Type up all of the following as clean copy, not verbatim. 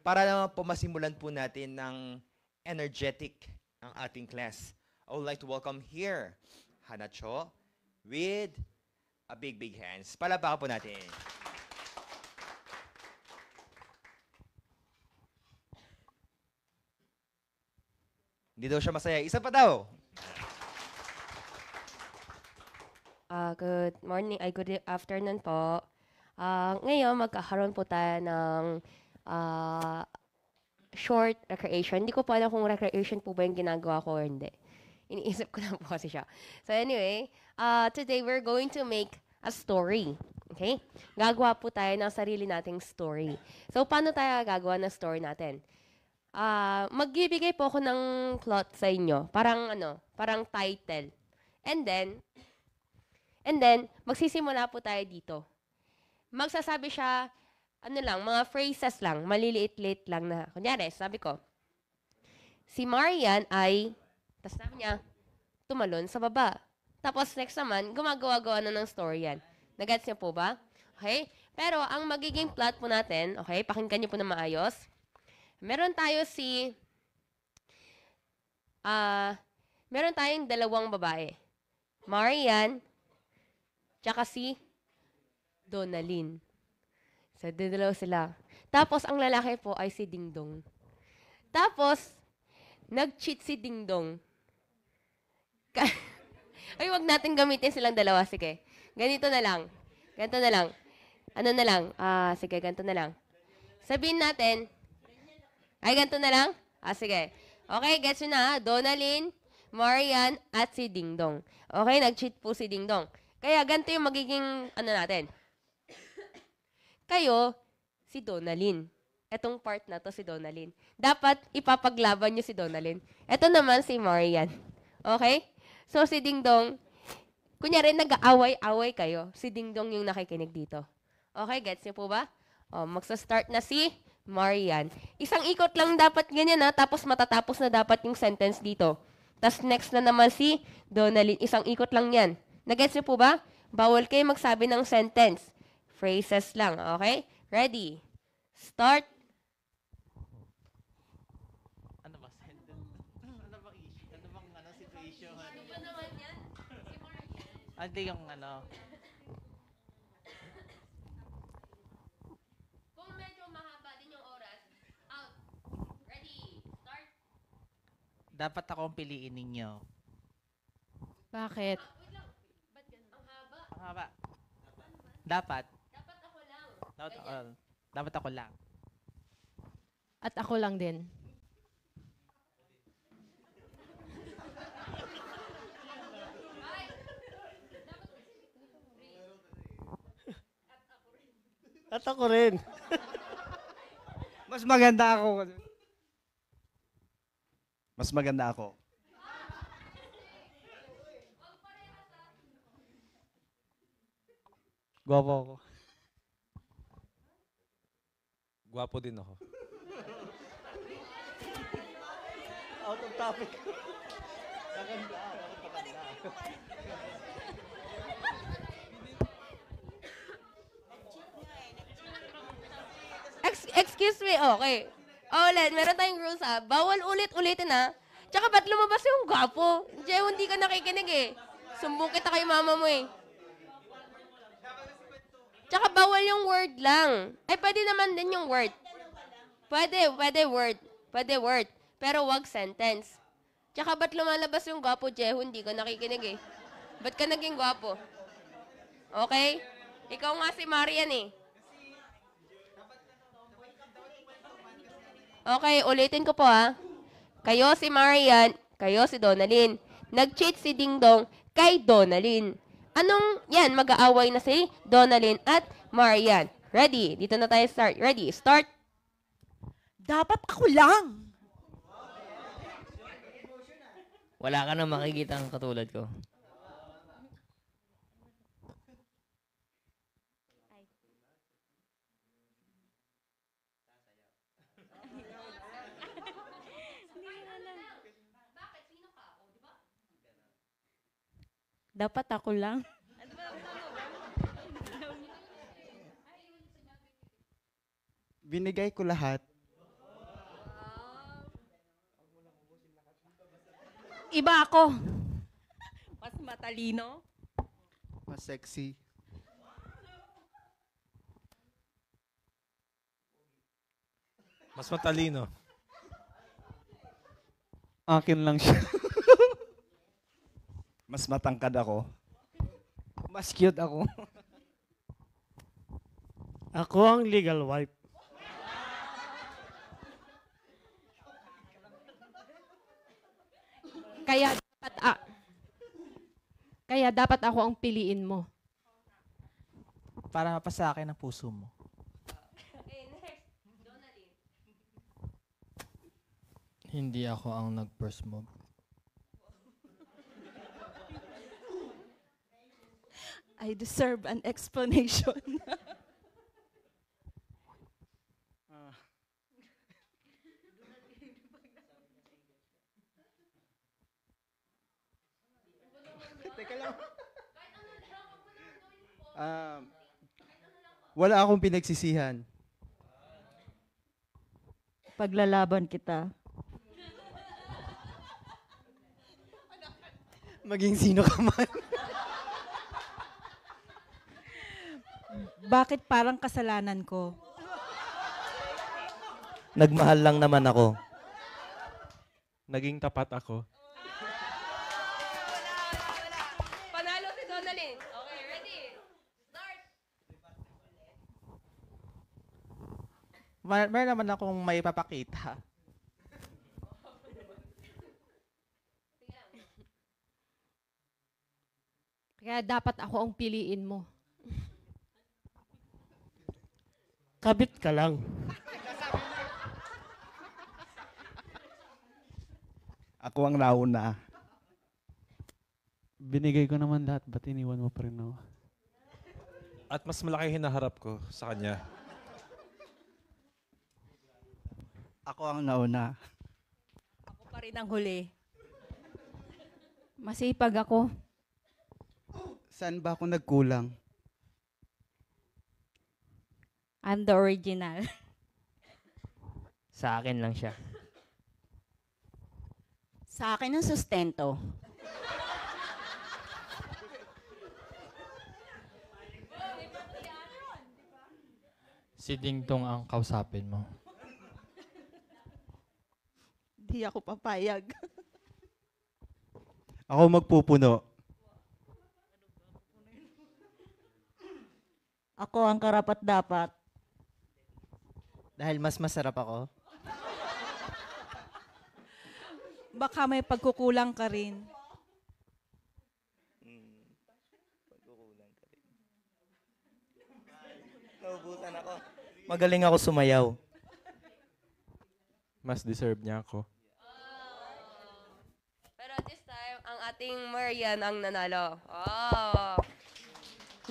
para naman po masimulan po natin ng energetic ang ating class, I would like to welcome here Hana Cho with a big hands. Palakpakan po natin. Hindi daw siya masaya. Isa pa daw. Good morning, good afternoon po. Ngayon, magkakaroon po tayo ng short recreation. Hindi ko pa alam kung recreation po ba yung ginagawa ko or hindi. Iniisip ko lang po kasi siya. So anyway, today we're going to make a story. Okay? Gagawa po tayo ng sarili nating story. So paano tayo gagawa ng story natin? Magbibigay po ako ng plot sa inyo. Parang title. And then, magsisimula po tayo dito. Magsasabi siya, mga phrases lang, maliliit-liit lang na. Kunyari, sabi ko, si Marian ay, tapos sabi niya, tumalon sa baba. Tapos next naman, gumagawa-gawa na ng story yan. Nagets niyo po ba? Okay? Pero ang magiging plot po natin, okay, pakinggan niyo po na maayos. Meron tayong dalawang babae. Marian, tsaka si Donalyn. So, dalawa sila. Tapos, ang lalaki po ay si Dingdong. Tapos, nag-cheat si Dingdong. Ay, wag natin gamitin silang dalawa. Sige. Ganito na lang. Sige, ganito na lang. Sabihin natin, ganito na lang? Sige. Okay, gets nyo na. Donalyn, Marian, at si Dingdong. Okay, nag-cheat po si Dingdong. Kaya ganito yung magiging, natin. Kayo, si Donalyn. Etong part na to si Donalyn. Dapat ipapaglaban nyo si Donalyn. Eto naman si Marian. Okay? So, si Dingdong, kunyari, nag-aaway-away kayo. Si Dingdong yung nakikinig dito. Okay, gets nyo po ba? Magsa-start na si Marian. Isang ikot lang dapat ganyan tapos matatapos na dapat yung sentence dito. Tapos next na naman si Donalyn. Isang ikot lang yan. Nagets niyo po ba? Bawal kayo magsabi ng sentence. Phrases lang, okay? Ready? Start. Ano ba sentence? Ano bang issue? Ano bang situation? Ano ba naman yan? Si Marian. Hindi yung Kung medyo mahaba din yung oras, out. Ready? Start. dapat ako ang piliin ninyo. Bakit? Wait lang. Ba't ganun? Ang haba. Ang haba. Dapat. Dapat ako lang. Dapat ako lang. At ako lang din. At ako rin. Mas maganda ako. Mas maganda ako. Gwapo ako. Gwapo din ako. Out of topic. Maganda. Excuse me, okay. Ulit, meron tayong rules Bawal ulit-ulitin Tsaka ba't lumabas yung gwapo? Diyan, hindi ka nakikinig Sumbong kita kay mama mo Tsaka bawal yung word lang. Ay, pwede naman din yung word. Pwede word. Pero wag sentence. Tsaka ba't lumalabas yung gwapo, Jeho? Hindi ka nakikinig Ba't ka naging gwapo? Okay? Ikaw nga si Marian Okay, ulitin ko po Kayo si Marian, kayo si Donalyn. Nag-cheat si Dingdong kay Donalyn. Yan, mag-aaway na si Donalyn at Marian. Ready? Dito na tayo start. Ready? Start. Dapat ako lang. Wala ka na makikita ang katulad ko. Dapat ako lang. Binigay ko lahat. Iba ako. Mas matalino. Mas sexy. Mas matalino. Akin lang siya. Mas matangkad ako. Mas cute ako. Ako ang legal wife. Kaya dapat ako ang piliin mo. Para mapasa akin ang puso mo. Hindi ako ang nag-first move. I deserve an explanation. Teka lang. Wala akong pinagsisihan. Paglalaban kita. Maging sino ka man. Bakit parang kasalanan ko? Nagmahal lang naman ako. Naging tapat ako. Panalo si Donalyn. Okay, ready? Start! Meron naman akong may papakita. Kaya dapat ako ang piliin mo. Kabit ka lang. Ako ang nauna. Binigay ko naman lahat, ba't iniwan mo pa rin ako? At mas malaki hinaharap ko sa kanya. Ako ang nauna. Ako pa rin ang huli. Masipag ako. Saan ba ako nagkulang? I'm the original. Sa akin lang siya. Sa akin ang sustento. Si Dingdong ang kausapin mo. Di ako papayag. Ako magpupuno. Ako ang karapat-dapat. Dahil mas masarap ako. Baka may pagkukulang ka rin. Naubusan ako. Magaling ako sumayaw. Mas deserve niya ako. Pero this time, ang ating Marian ang nanalo. Oh.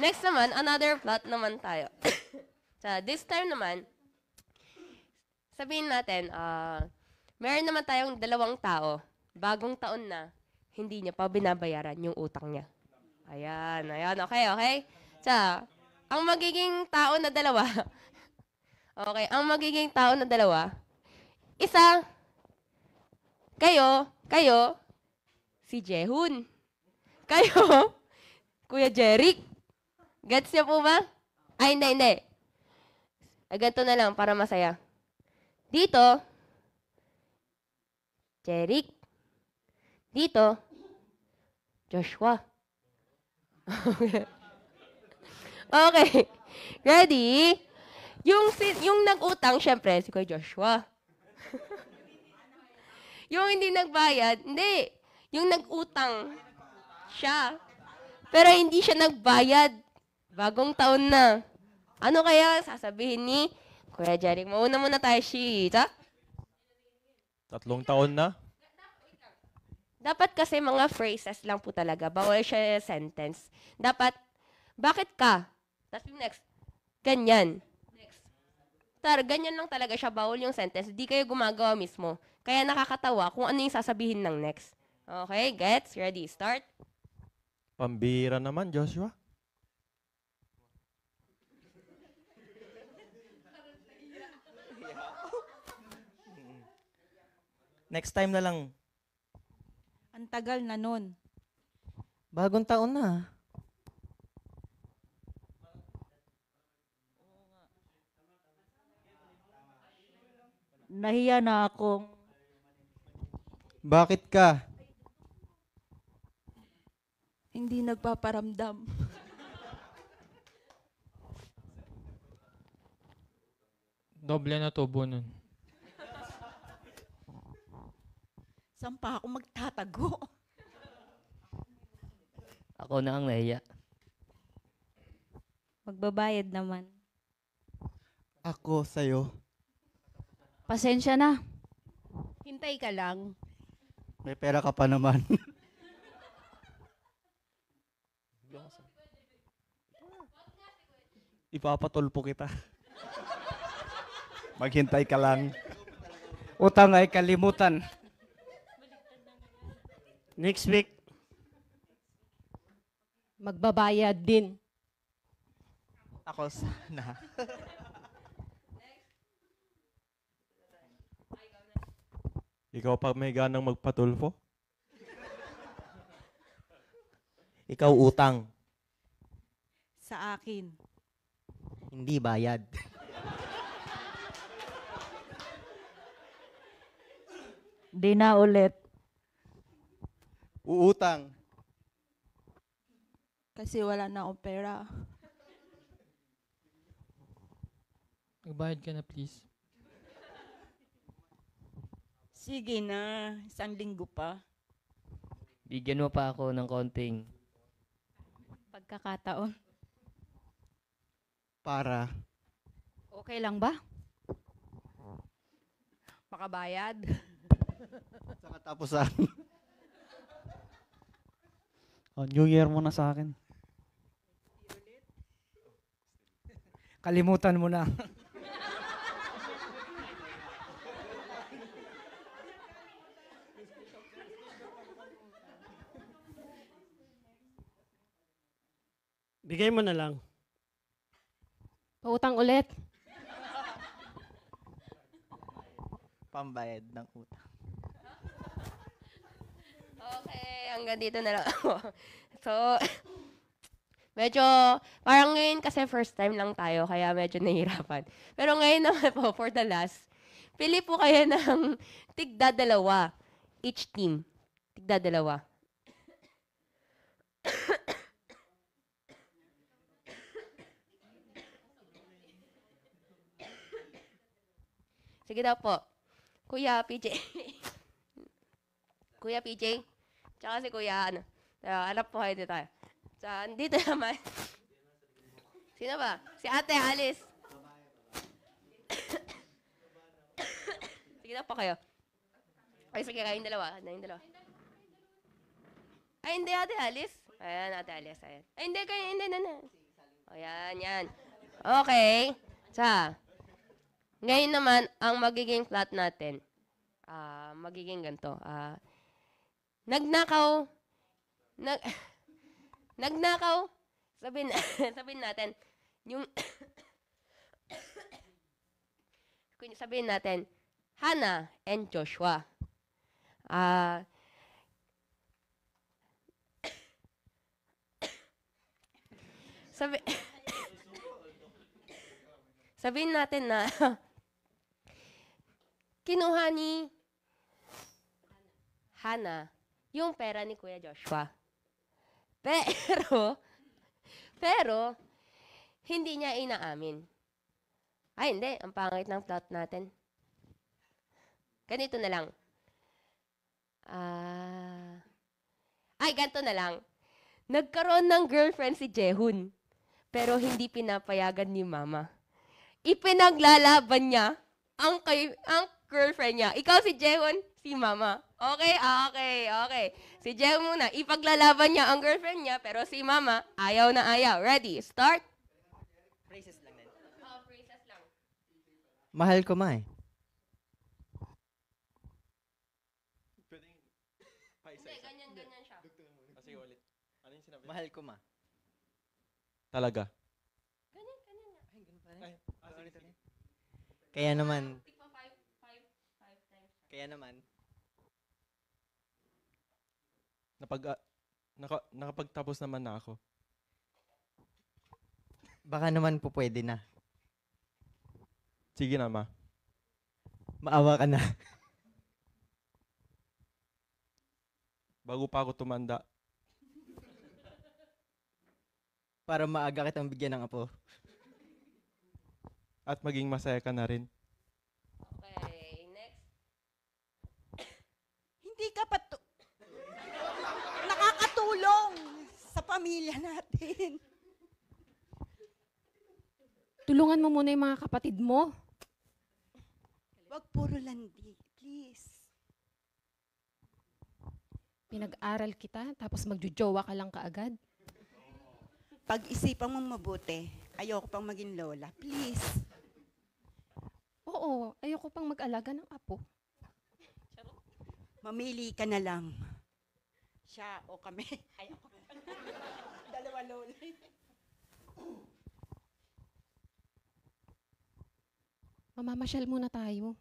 Next naman, another plot naman tayo. So, this time naman, sabihin natin, meron naman tayong dalawang tao, bagong taon na, hindi niya pa binabayaran yung utang niya. Ayan, ayan, okay. So, ang magiging tao na dalawa, ang magiging tao na dalawa, isa, kayo, si Jehun. Kayo, Kuya Jeric. Gets niyo po ba? Ay, hindi. Ganito na lang para masaya. Dito, Jeric. Dito, Joshua. Okay. Ready? Yung nag-utang, syempre, si Kuya Joshua. Yung hindi nagbayad, hindi. Yung nag-utang, siya. Pero hindi siya nagbayad. Bagong taon na. Ano kaya sasabihin ni Kuya Jeric? Mauna muna tayo, Shita. 3 taon na. Dapat kasi mga phrases lang po talaga. Bawal siya sentence. Dapat, bakit ka? Tapos yung next, ganyan. Next. Ganyan lang talaga siya. Bawal yung sentence. Hindi kayo gumagawa mismo. Kaya nakakatawa kung ano yung sasabihin ng next. Okay, gets? Ready? Start? Pambira naman, Joshua. Next time na lang. Ang tagal na nun. Bagong taon na. Nahiya na akong Bakit ka? hindi nagpaparamdam. Doble na tubo nun. Saan pa ako magtatago? Ako na ang nahiya. Magbabayad naman. Ako sa'yo. Pasensya na. Hintay ka lang. May pera ka pa naman. Ipapatulpo kita. Maghintay ka lang. Utang ay kalimutan. Next week, Magbabayad din. Ako sana. Ikaw pa may ganang magpatulfo? Ikaw utang. Sa akin. Hindi bayad. Di na ulit. Uutang. Kasi wala na akong pera. Magbayad ka na please. Sige na. 1 linggo pa. Bigyan mo pa ako ng konting Pagkakataon. Para. Okay lang ba? Makabayad. Sa katapusan. Oh, New Year mo na sa akin. Kalimutan mo na. bigay mo na lang. Pautang ulit. Pambayad ng utang. Okay, hanggang dito na lang ako. So, medyo, parang ngayon kasi first time lang tayo, kaya medyo nahihirapan. Pero ngayon naman po, for the last, pili po kayo ng tigda-dalawa. Each team. Tigda-dalawa. Sige daw po. Kuya PJ. Kuya PJ. Tsaka si Kuya, hanap po kayo dito tayo. Dito naman. Sino ba? Si Ate Alice. Sige na po kayo. Ay, sige, kayong dalawa. Ay, hindi, Ate Alice. Ayan, Ate Alice. Ayan. Ay, hindi, kayo, hindi. Ayan, yan. Okay. Ngayon naman, ang magiging plot natin, magiging ganito. Nagnakaw, sabihin natin, sabihin natin, Hannah and Joshua. Sabihin natin na kinuha ni Hannah yung pera ni Kuya Joshua. Pero, hindi niya inaamin. Ay, hindi. Ang pangit ng plot natin. Ganito na lang. Ganito na lang. Nagkaroon ng girlfriend si Jehun. Pero hindi pinapayagan ni Mama. Ipinaglalaban niya ang girlfriend niya. Ikaw si Jehun, si Mama. Okay? Okay. Si Jehun muna. Ipaglalaban niya ang girlfriend niya, pero si Mama, ayaw na ayaw. Ready? Start? Phrases lang din. Phrases lang. Mahal ko, ma eh. Hindi, ganyan siya. Sige ulit. Ano yung sinabi? Mahal ko, ma. Talaga. Ganyan niya. Kaya naman. Tigpa five times. Kaya naman. nakapagtapos naman na ako. Baka naman po pwede na. Sige na, ma. Maawa ka na. Bago pa ako tumanda. Para maaga kitang bigyan ng apo. At maging masaya ka na rin. Okay, next. Hindi ka pa nakakatulong sa pamilya natin. Tulungan mo muna yung mga kapatid mo. Wag puro landi, please. Pinag-aral kita, tapos magjujowa ka lang kaagad. Pag-isipan mong mabuti, ayoko pang maging lola. Please. Oo, ayoko pang mag-alaga ng apo. Mamili ka na lang. Siya o kami. Ayoko. Dalawa lola. Mamamasyal muna tayo.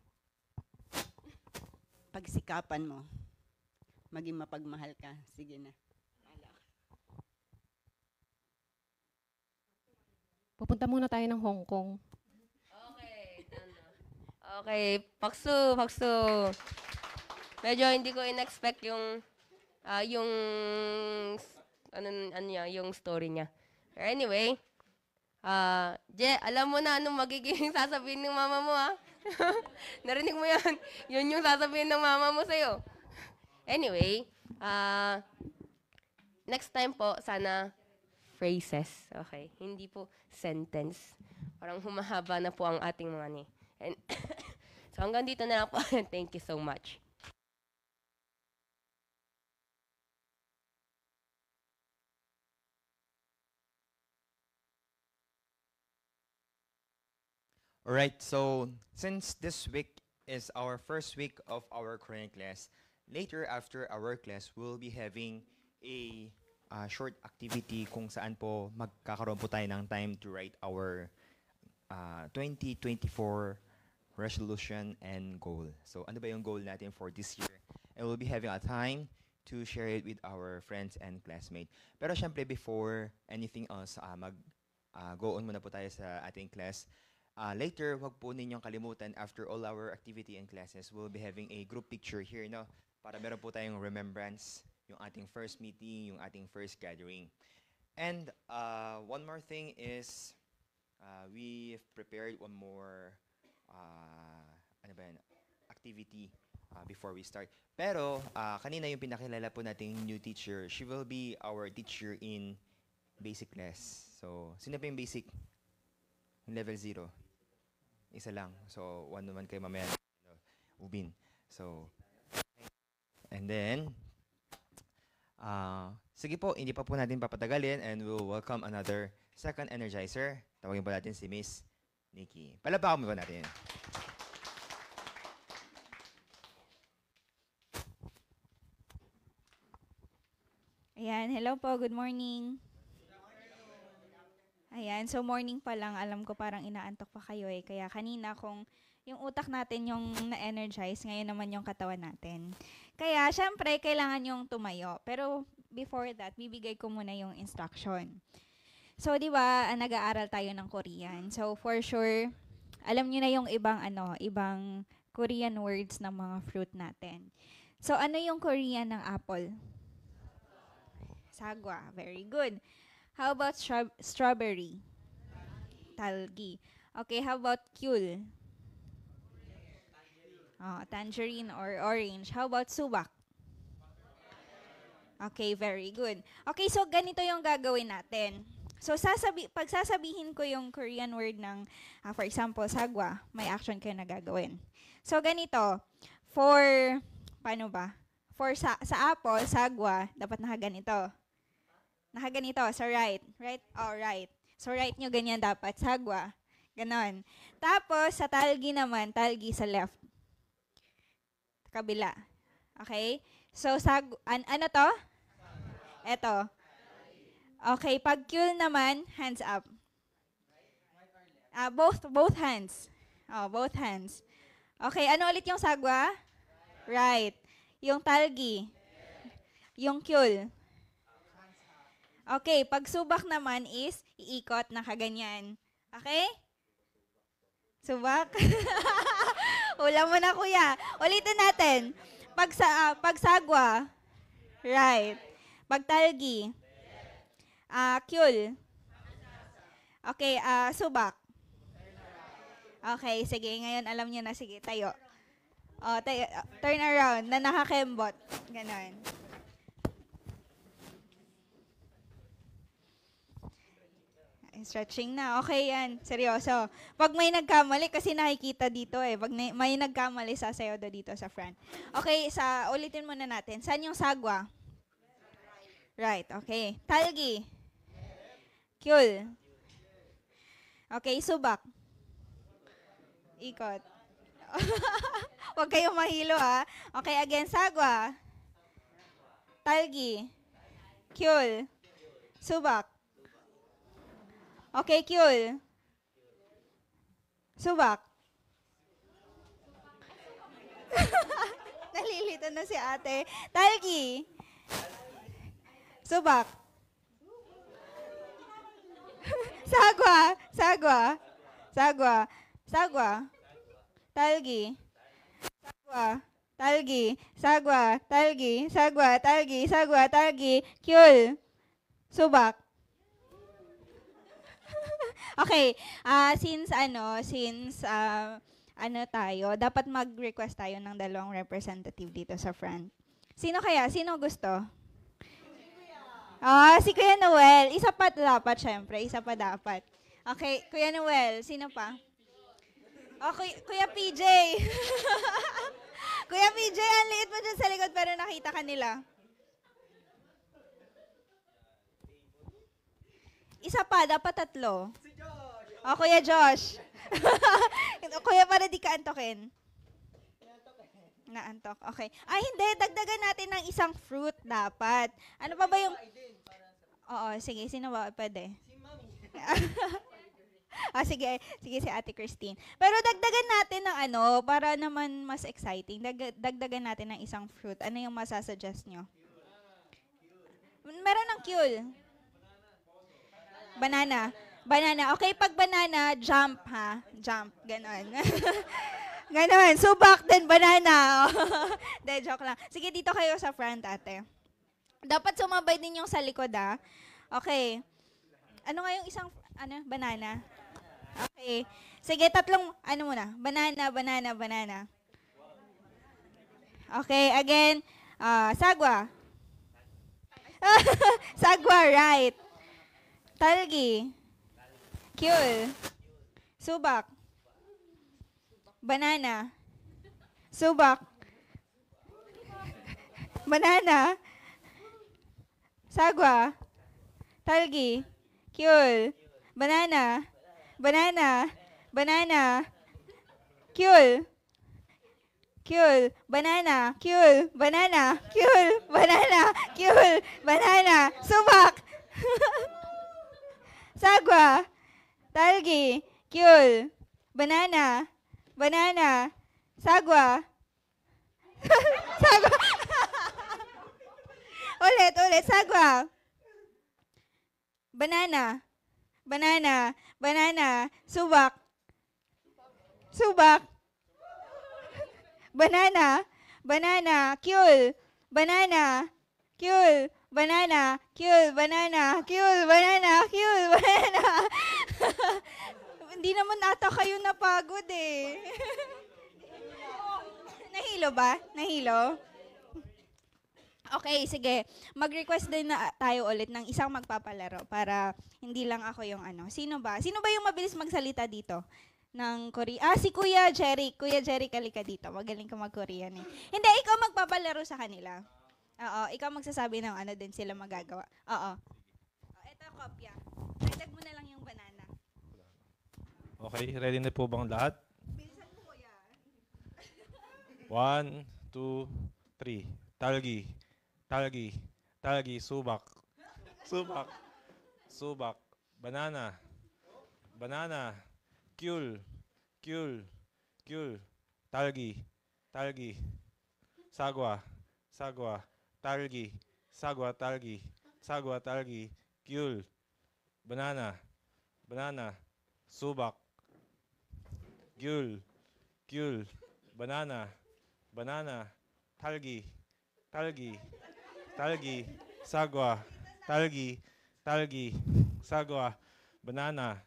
Pagsikapan mo. Maging mapagmahal ka. Sige na. Pupunta muna tayo ng Hong Kong. Okay, okay, paksu. Medyo hindi ko in-expect yung yung story niya. Anyway, Je, alam mo na anong magiging sasabihin ng mama mo, ha? Narinig mo yan? Yun yung sasabihin ng mama mo sa'yo. Anyway, next time po, sana phrases, okay? Hindi po sentence. Parang humahaba na po ang ating mga ni. And so hanggang dito na lang po. Thank you so much. Alright, so since this week is our first week of our Korean class, later after our class, we'll be having a short activity kung saan po magkakaroon po tayo ng time to write our 2024 resolution and goal. So ano ba yung goal natin for this year? And we'll be having a time to share it with our friends and classmates. Pero syempre before anything else, go on muna po tayo sa ating class. Later, wag po ninyong kalimutan, after all our activity and classes, we'll be having a group picture here, no? Para meron po tayong remembrance, yung ating first meeting, yung ating first gathering. And one more thing is, we've prepared one more activity before we start. Pero, kanina yung pinakilala po nating new teacher, she will be our teacher in basic class. So, sino pa yung basic? Yung level 0. Isa lang. So, one naman kay mamaya. Ubin. So, and then, sige po, hindi pa po natin papatagalin and we'll welcome another second energizer. Tawagin po natin si Miss Nikki. Palapakan mo ba natin? Ayan, hello po, good morning. Ayan, so morning pa lang, alam ko parang inaantok pa kayo eh. Kaya kanina kung yung utak natin yung na-energize, ngayon naman yung katawan natin. Kaya syempre, kailangan yung tumayo. Pero before that, bibigay ko muna yung instruction. So, di ba, nag-aaral tayo ng Korean. So, for sure, alam niyo na yung ibang Korean words ng mga fruit natin. So, ano yung Korean ng apple? Sagwa. Very good. How about strawberry? Talgi. Okay, how about kyul? Tangerine or orange. How about subak? Okay, very good. Okay, so ganito yung gagawin natin. So pag sasabihin ko yung Korean word ng, for example, sagwa, may action kayo na gagawin. So ganito, paano ba? Sa apple, sagwa, dapat nakaganito. Nakaganito, sa right. Right? Oh, right. So, right nyo ganyan dapat. Sagwa. Ganon. Tapos, sa talgi naman, talgi sa left. Kabila. Okay? So, ano to? Eto. Okay, pag kyul naman, hands up. Both hands. Both hands. Okay, ano ulit yung sagwa? Right. Yung talgi. Yung kyul. Okay, pag subak naman is iikot na kaganyan. Okay? Subak? Hula mo na, kuya. Ulitin natin. Pagsagwa. Right. Pagtalgi. Kyul. Okay, subak. Okay, sige. Ngayon alam niyo na. Sige, tayo. Tayo. Turn around na nakakembot. Ganon. Stretching na. Okay yan. Seryoso. Pag may nagkamali, kasi nakikita dito eh. Pag may nagkamali, sasayaw daw dito sa front. Okay, ulitin muna natin. Saan yung sagwa? Right, okay. Talgi. Kyul. Okay, subak. Ikot. Huwag kayong mahilo ha. Okay, again, sagwa. Talgi. Kyul. Subak. Okay, kyul. Subak. Nalilito na si ate. Talgi. Subak. Sagwa. Sagwa. Sagwa. Sagwa. Talgi. Sagwa. Talgi. Sagwa. Talgi. Sagwa. Talgi. Sagwa. Talgi. Kyul. Subak. Okay, since tayo, dapat mag-request tayo ng dalawang representative dito sa front. Sino kaya? Sino gusto? Si Kuya Noel. Isa pa dapat, syempre. Isa pa dapat. Okay, Kuya Noel. Sino pa? Kuya PJ. Kuya PJ, ang liit mo dyan sa likod pero nakita ka nila. Isa pa, dapat 3. Kuya Josh. Kuya, para di ka antokin. Naantok, okay. Hindi, dagdagan natin ng isang fruit dapat. Ano pa ba yung... Oo, sige, sino ba? Pwede. Si Mami. Sige, si Ate Christine. Pero dagdagan natin ng para naman mas exciting. Dagdagan natin ng isang fruit. Ano yung masasuggest nyo? Meron ng kyul. Banana. Banana. Okay, pag banana, jump ha. Jump. Ganon. Ganon. Subak din, banana. De, joke lang. Sige, dito kayo sa front, ate. Dapat sumabay din yung sa likod, ha. Okay. Ano nga yung isang, banana? Okay. Sige, 3, muna. Banana, banana, banana. Okay, again. Sagwa. Sagwa, right. Talgi. Kyul. Subak. Banana. Subak. Banana. Sagwa. Talgi. Kyul. Banana. Banana. Banana. Kyul. Kyul. Banana. Kyul. Banana. Kyul. Banana. Kyul. Banana. Subak. Sagwa. Talgi. Kyul. Banana. Banana. Sagwa. Sagwa. Ulit. Sagwa. Banana. Banana. Banana. Subak. Subak. Banana. Banana. Kyul. Banana. Kyul. Banana. Kyul. Banana. Kyul. Banana. Kyul. Banana. Hindi naman ata kayo napagod eh. Nahilo ba? Nahilo? Okay, sige. Mag-request din na tayo ulit ng isang magpapalaro para hindi lang ako yung Sino ba? Sino ba yung mabilis magsalita dito? Ng Korea? Si Kuya Jerry. Kuya Jerry, kalika dito. Magaling ka mag-Korean eh. Hindi, ikaw magpapalaro sa kanila. Oo, ikaw magsasabi ng din sila magagawa. Oo. Ito, kopya. Dagdag mo na lang yung banana. Okay, ready na po bang lahat? Bilisan mo, kuya. 1, 2, 3. Talgi. Talgi. Talgi. Subak. Subak. Subak. Banana. Banana. Kyul. Kyul. Kyul. Talgi. Talgi. Sagwa. Sagwa. Talgi. sagwa, talgi, sagwa, talgi, gyul, banana, banana, subak, gyul, gyul, banana, banana, talgi, talgi, talgi, sagwa, talgi, talgi, sagwa, banana,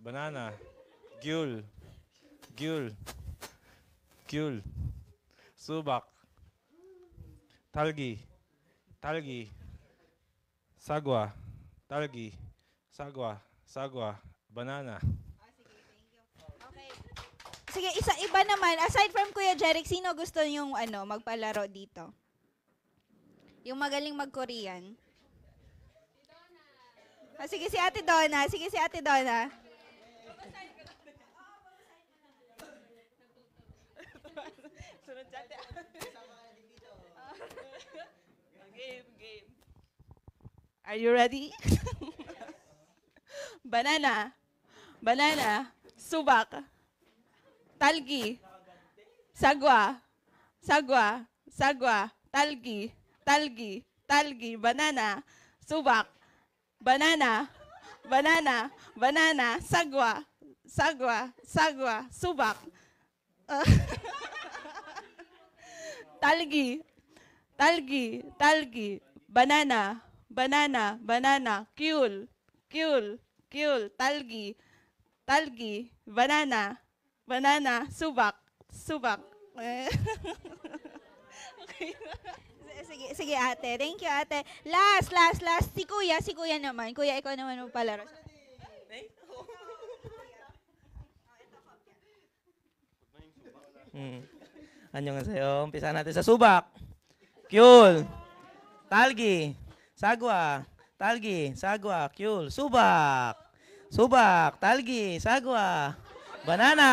banana, gyul, gyul, gyul, subak, talgi, talgi, sagwa, talgi, sagwa, sagwa, banana. Okay. Sige, iba naman. Aside from Kuya Jeric, sino gusto yung magpalaro dito? Yung magaling mag-Korean. Sige, si Ate Donna. Sige, si Ate Donna. Game. Are you ready? Banana. Banana. Subak. Talgi. Sagwa. Sagwa. Sagwa. Talgi. Talgi. Talgi. Banana. Subak. Banana. Banana. Banana. Sagwa. Sagwa. Sagwa. Subak. Talgi. Talgi. Talgi. Banana. Banana. Banana. Kyul. Kyul. Kyul. Talgi. Talgi. Banana. Banana. Subak. Subak. Okay. Sige, ate. Thank you, ate. Last. Si Kuya naman. Kuya, ikaw naman magpalaro. Annyeonghaseyo. Umpisa natin sa subak. Kyul. Talgi. Sagwa. Talgi. Sagwa. Kyul. Subak. Subak. Talgi. Sagwa. Banana.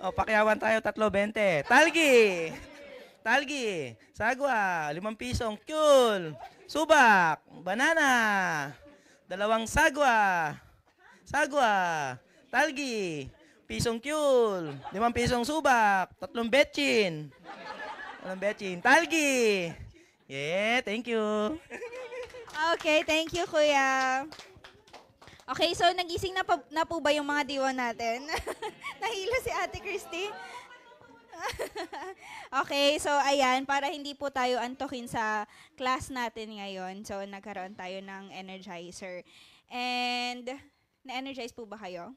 Pakyawan tayo, 3.20. Talgi. Talgi. Sagwa. 5 pisong. Kyul. Subak. Banana. 2 sagwa. Sagwa. Talgi. Pisong kyul. 5 pisong subak. 3 betchin. 3 betchin. Talgi. Yeah, thank you. Okay, thank you, Kuya. Okay, so nagising na po ba yung mga diwa natin? Nahilo si Ate Christy. Okay, so ayan, para hindi po tayo antukin sa class natin ngayon, so nagkaroon tayo ng energizer. And, na-energize po ba kayo?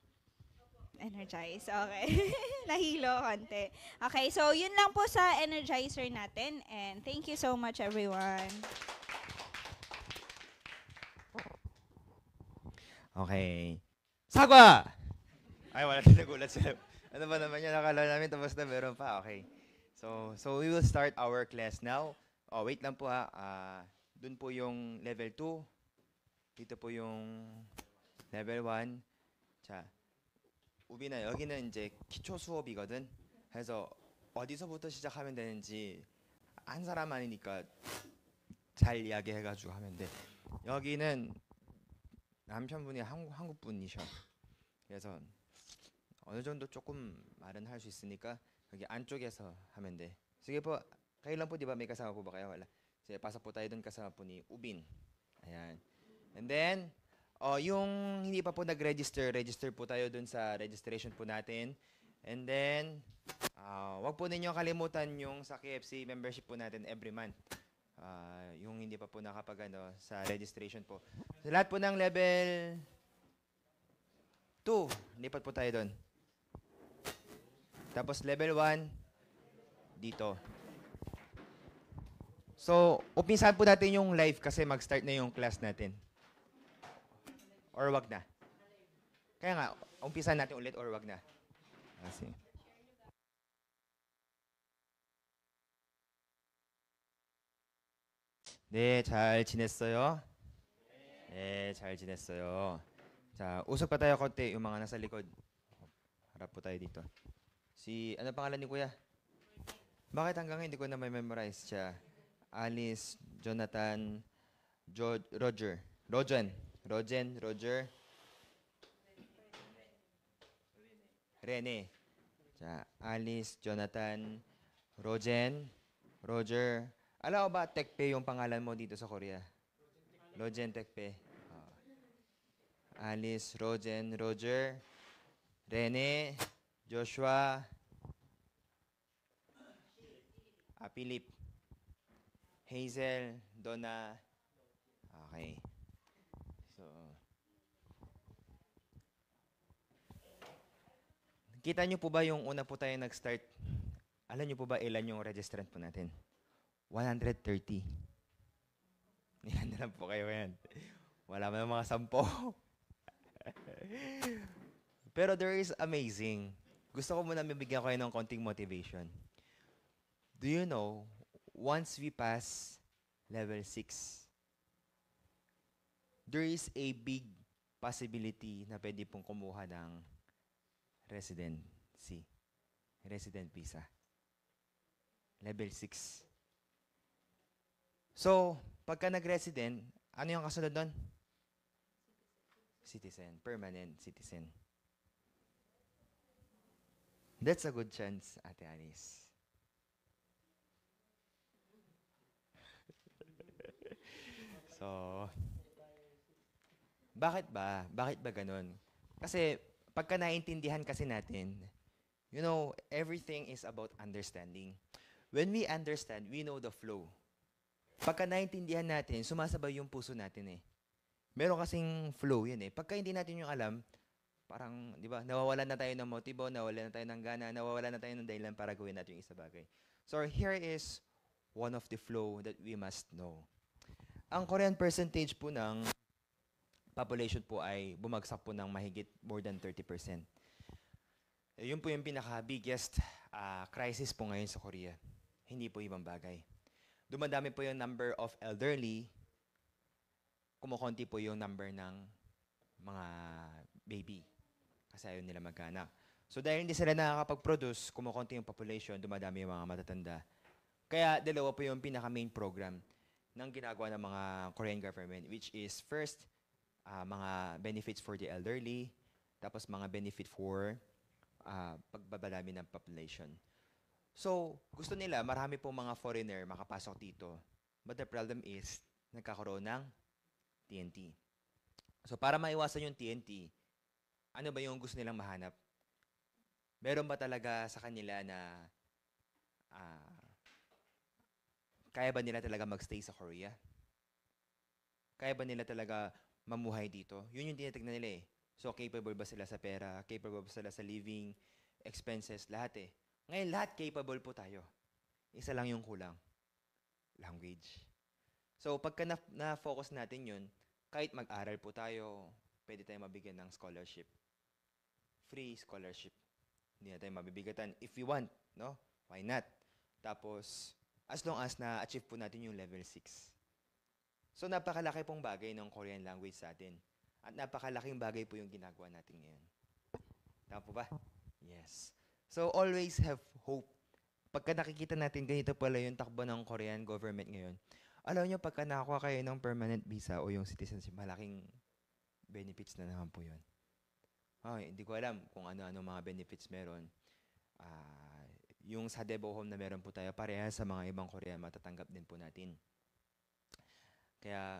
Energize, okay. Nahilo konti. Okay, so yun lang po sa energizer natin. And thank you so much, everyone. Okay. Sagwa! Ay, wala din nagulat sila. Ano ba naman yan? Nakala namin tapos na meron pa. Okay. So we will start our class now. Oh, wait lang po ha. Dun po yung level 2. Dito po yung level 1. 자, 우빈아, 여기는 이제 기초 수업이거든. 그래서 어디서부터 시작하면 되는지 한 사람 아니니까 잘 이야기해가지고 하면 돼. 여기는 남편분이 한국 분이셔. 그래서 어느 정도 조금 말은 할 수 있으니까 여기 안쪽에서 하면 돼. Sige po, kayo lang po, di ba? May kasama po ba kayo? Wala. Sige, pasok po tayo dun, kasama po ni Ubin. Ayan. And then, yung hindi pa po nag-register, register po tayo dun sa registration po natin. And then, wag po ninyo kalimutan yung sa KFC membership po natin every month. Yung hindi pa po nakapag sa registration po. Sa lahat po ng level 2, lipat po tayo doon. Tapos level 1, dito. So, umpisahan po natin yung live kasi mag-start na yung class natin. Or wag na? Kaya nga, umpisahan natin ulit or wag na? Kasi. 네, 잘 지냈어요? 네, 잘 지냈어요. 자, usap pa tayo konti, yung mga nasa likod. Harap po tayo dito. Ano pangalan ni Kuya? Bakit hanggang hindi ko na may memorize siya? Alice, Jonathan, Roger. Rene. 자, Alice, Jonathan, Rojen, Roger. Alam mo ba, Tekpe yung pangalan mo dito sa Korea? Rojen Tekpe. Alice, Rojen, Roger, Rene, Joshua, Philip, Hazel, Donna. Okay. So, kita nyo po ba yung una po tayo nag-start? Alam nyo po ba ilan yung registrant po natin? 130. Yan na lang po kayo yan. Wala man mga 10. Pero there is amazing. Gusto ko muna mabigyan kayo ng konting motivation. Do you know, once we pass level 6, there is a big possibility na pwede pong kumuha ng residency, resident visa. Level 6. So, pagka nag-resident, ano yung kasunod doon? Citizen, permanent citizen. That's a good chance, Ate Alice. So, bakit ba? Bakit ba ganun? Kasi, pagka naiintindihan kasi natin, you know, everything is about understanding. When we understand, we know the flow. Pagka naiintindihan natin, sumasabay yung puso natin eh. Meron kasing flow yun eh. Pagka hindi natin yung alam, parang, di ba, nawawalan na tayo ng motibo, nawawalan na tayo ng gana, nawawalan na tayo ng dahilan para gawin natin yung isa bagay. So here is one of the flow that we must know. Ang Korean percentage po ng population po ay bumagsak po ng mahigit more than 30%. Yun po yung pinaka-biggest crisis po ngayon sa Korea. Hindi po ibang bagay. Dumadami po yung number of elderly, kumukonti po yung number ng mga baby. Kasi ayaw nila magkaanak. So dahil hindi sila nakakapag-produce, kumukonti yung population, dumadami yung mga matatanda. Kaya dalawa po yung pinaka-main program ng ginagawa ng mga Korean government, which is first, mga benefits for the elderly, tapos mga benefit for pagbabadami ng population. So, gusto nila, marami po mga foreigner makapasok dito. But the problem is, nagkakaroon ng TNT. So, para maiwasan yung TNT, ano ba yung gusto nilang mahanap? Meron ba talaga sa kanila na kaya ba nila talaga magstay sa Korea? Kaya ba nila talaga mamuhay dito? Yun yung tinitignan nila eh. So, capable ba sila sa pera? Capable ba sila sa living expenses? Lahat eh. Ngayon, lahat capable po tayo. Isa lang yung kulang. Language. So, pagka na-focus natin yun, kahit mag-aral po tayo, pwede tayo mabigyan ng scholarship. Free scholarship. Hindi na tayo mabibigatan. If we want, no? Why not? Tapos, as long as na-achieve po natin yung level 6. So, napakalaki pong bagay ng Korean language sa atin. At napakalaking bagay po yung ginagawa natin ngayon. Tama po ba? Yes. So, always have hope. Pagka nakikita natin ganito pala yung takbo ng Korean government ngayon, alam nyo, pagka nakakuha kayo ng permanent visa o yung citizenship, malaking benefits na naman po yun. Hindi ko alam kung ano-ano mga benefits meron. Yung sa Debo Home na meron po tayo, pareha sa mga ibang Korean, matatanggap din po natin. Kaya,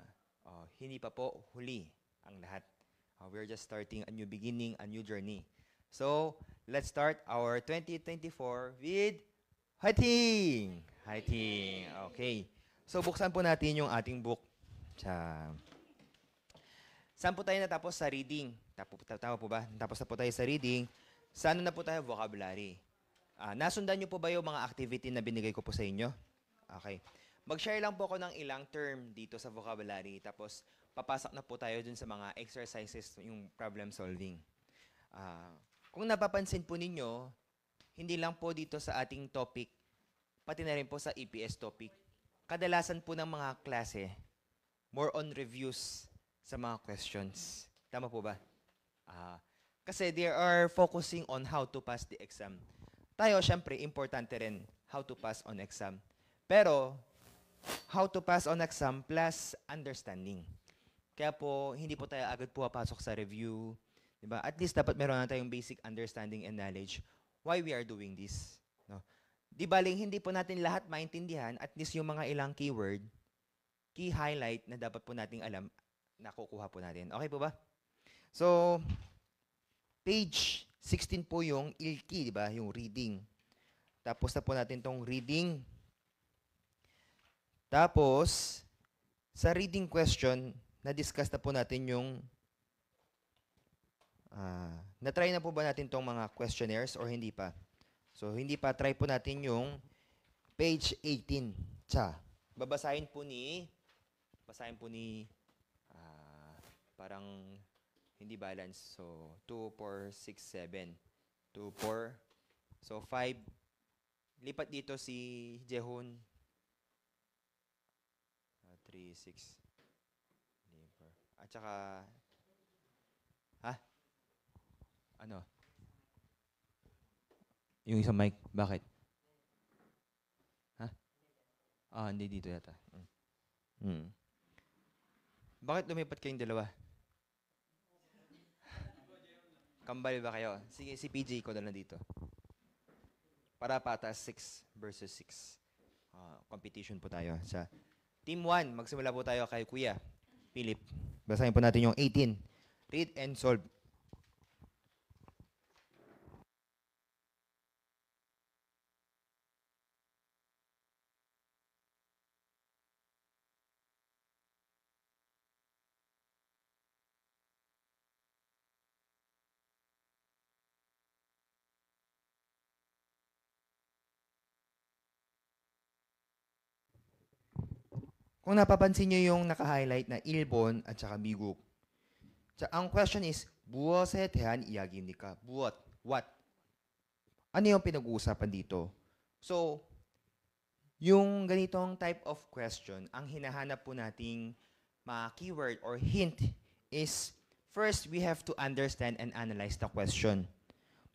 hindi pa po huli ang lahat. We're just starting a new beginning, a new journey. So, let's start our 2024 with Hiting! Hiting. Okay. So, buksan po natin yung ating book. Saan po tayo natapos sa reading? Tama po ba? Natapos na po tayo sa reading. Saan na po tayo? Vocabulary. Nasundan niyo po ba yung mga activity na binigay ko po sa inyo? Okay. Mag-share lang po ako ng ilang term dito sa vocabulary. Tapos, papasok na po tayo dun sa mga exercises, yung problem solving. Kung napapansin po ninyo, hindi lang po dito sa ating topic, pati na rin po sa EPS topic. Kadalasan po ng mga klase, more on reviews sa mga questions. Tama po ba? Kasi they are focusing on how to pass the exam. Tayo, syempre, importante rin how to pass on exam. Pero, how to pass on exam plus understanding. Kaya po, hindi po tayo agad pumapasok sa review. Diba? At least dapat meron na tayong basic understanding and knowledge why we are doing this. No? Di baling hindi po natin lahat maintindihan, at least yung mga ilang keyword, key highlight na dapat po nating alam, nakukuha po natin. Okay po ba? So, page 16 po yung ILKI, di ba? Yung reading. Tapos na po natin tong reading. Tapos, sa reading question, na-discuss na po natin yung na-try na po ba natin tong mga questionnaires or hindi pa? So, hindi pa. Try po natin yung page 18. Babasahin po ni parang hindi balance. So, 2, 4, 6, 7. 2, 4. So, 5. Lipat dito si Jehun. 3, 6. At saka, ano? Yung isang mic, bakit? Hindi dito yata. Bakit lumipat kayong dalawa? Kambal ba kayo? Sige, si PJ ko na lang dito. Para patas 6 versus 6. Competition po tayo. Sa Team 1, magsimula po tayo kay Kuya Philip. Basahin po natin yung 18. Read and solve. Kung napapansin nyo yung naka-highlight na Ilbon at saka Biguk. Ang question is, buwaset yan iyagin ni ka. Buwat. What? Ano yung pinag-uusapan dito? So, yung ganitong type of question, ang hinahanap po nating mga keyword or hint is, first, we have to understand and analyze the question.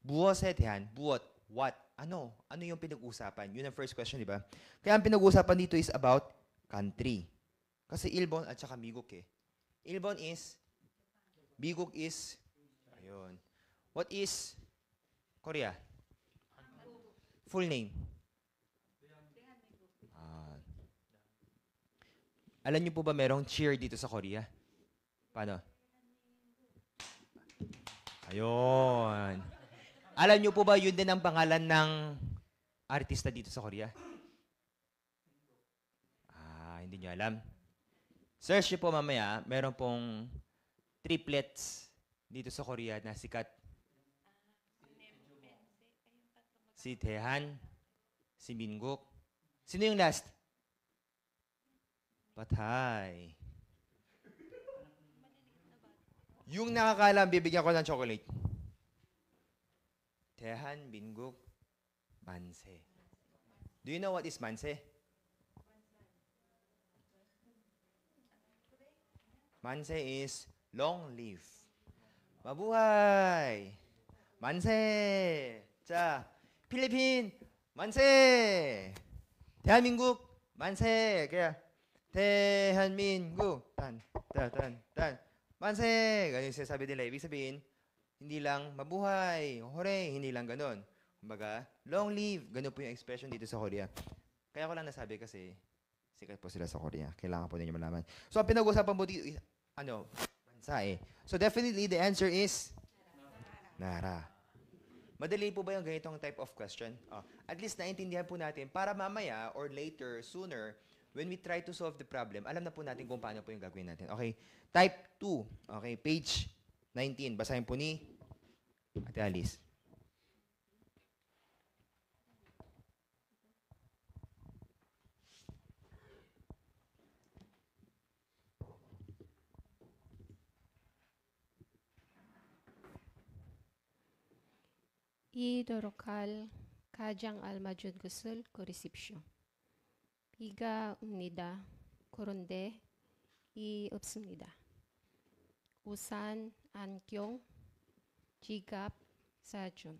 Buwaset yan, buwat, what? Ano? Ano yung pinag-uusapan? Yun ang first question, di ba? Kaya ang pinag-uusapan dito is about country. Kasi Ilbon at saka Biguk eh. Ilbon is, Biguk is, ayun. What is Korea? Full name. Alam niyo po ba merong cheer dito sa Korea? Paano? Ayun. Alam niyo po ba yun din ang pangalan ng artista dito sa Korea? Hindi nyo alam. Search nyo po mamaya, meron pong triplets dito sa Korea na sikat. Si Taehan, si Minguk. Sino yung last? Patay. Yung nakakalam, bibigyan ko ng chocolate. Taehan, Minguk, Manse. Do you know what is Manse? Manse is long live. Mabuhay! Manse! 자, 필리핀 만세! 대한민국 만세! 그래. 대한민국 tan 만세! Ganun yung sinasabi nila. Ibig sabihin, hindi lang mabuhay, hooray, hindi lang ganun. Kumbaga, long live. Ganun po yung expression dito sa Korea. Kaya ko lang nasabi kasi sikat po sila sa Korea. Kailangan po ninyo malaman. So, ang pinag-usapan po dito is, bansa eh. So, definitely, the answer is Nara. Madali po ba yung ganitong type of question? At least naintindihan po natin para mamaya or later, sooner, when we try to solve the problem, alam na po natin kung paano po yung gagawin natin. Okay? Type 2. Okay, page 19. Basahin po ni Ate Alice. 이 도로칼 가장 알맞은 것을 고르십시오. 비가 옵니다. 그런데 이 없습니다. 우산, 안경, 지갑, 사준.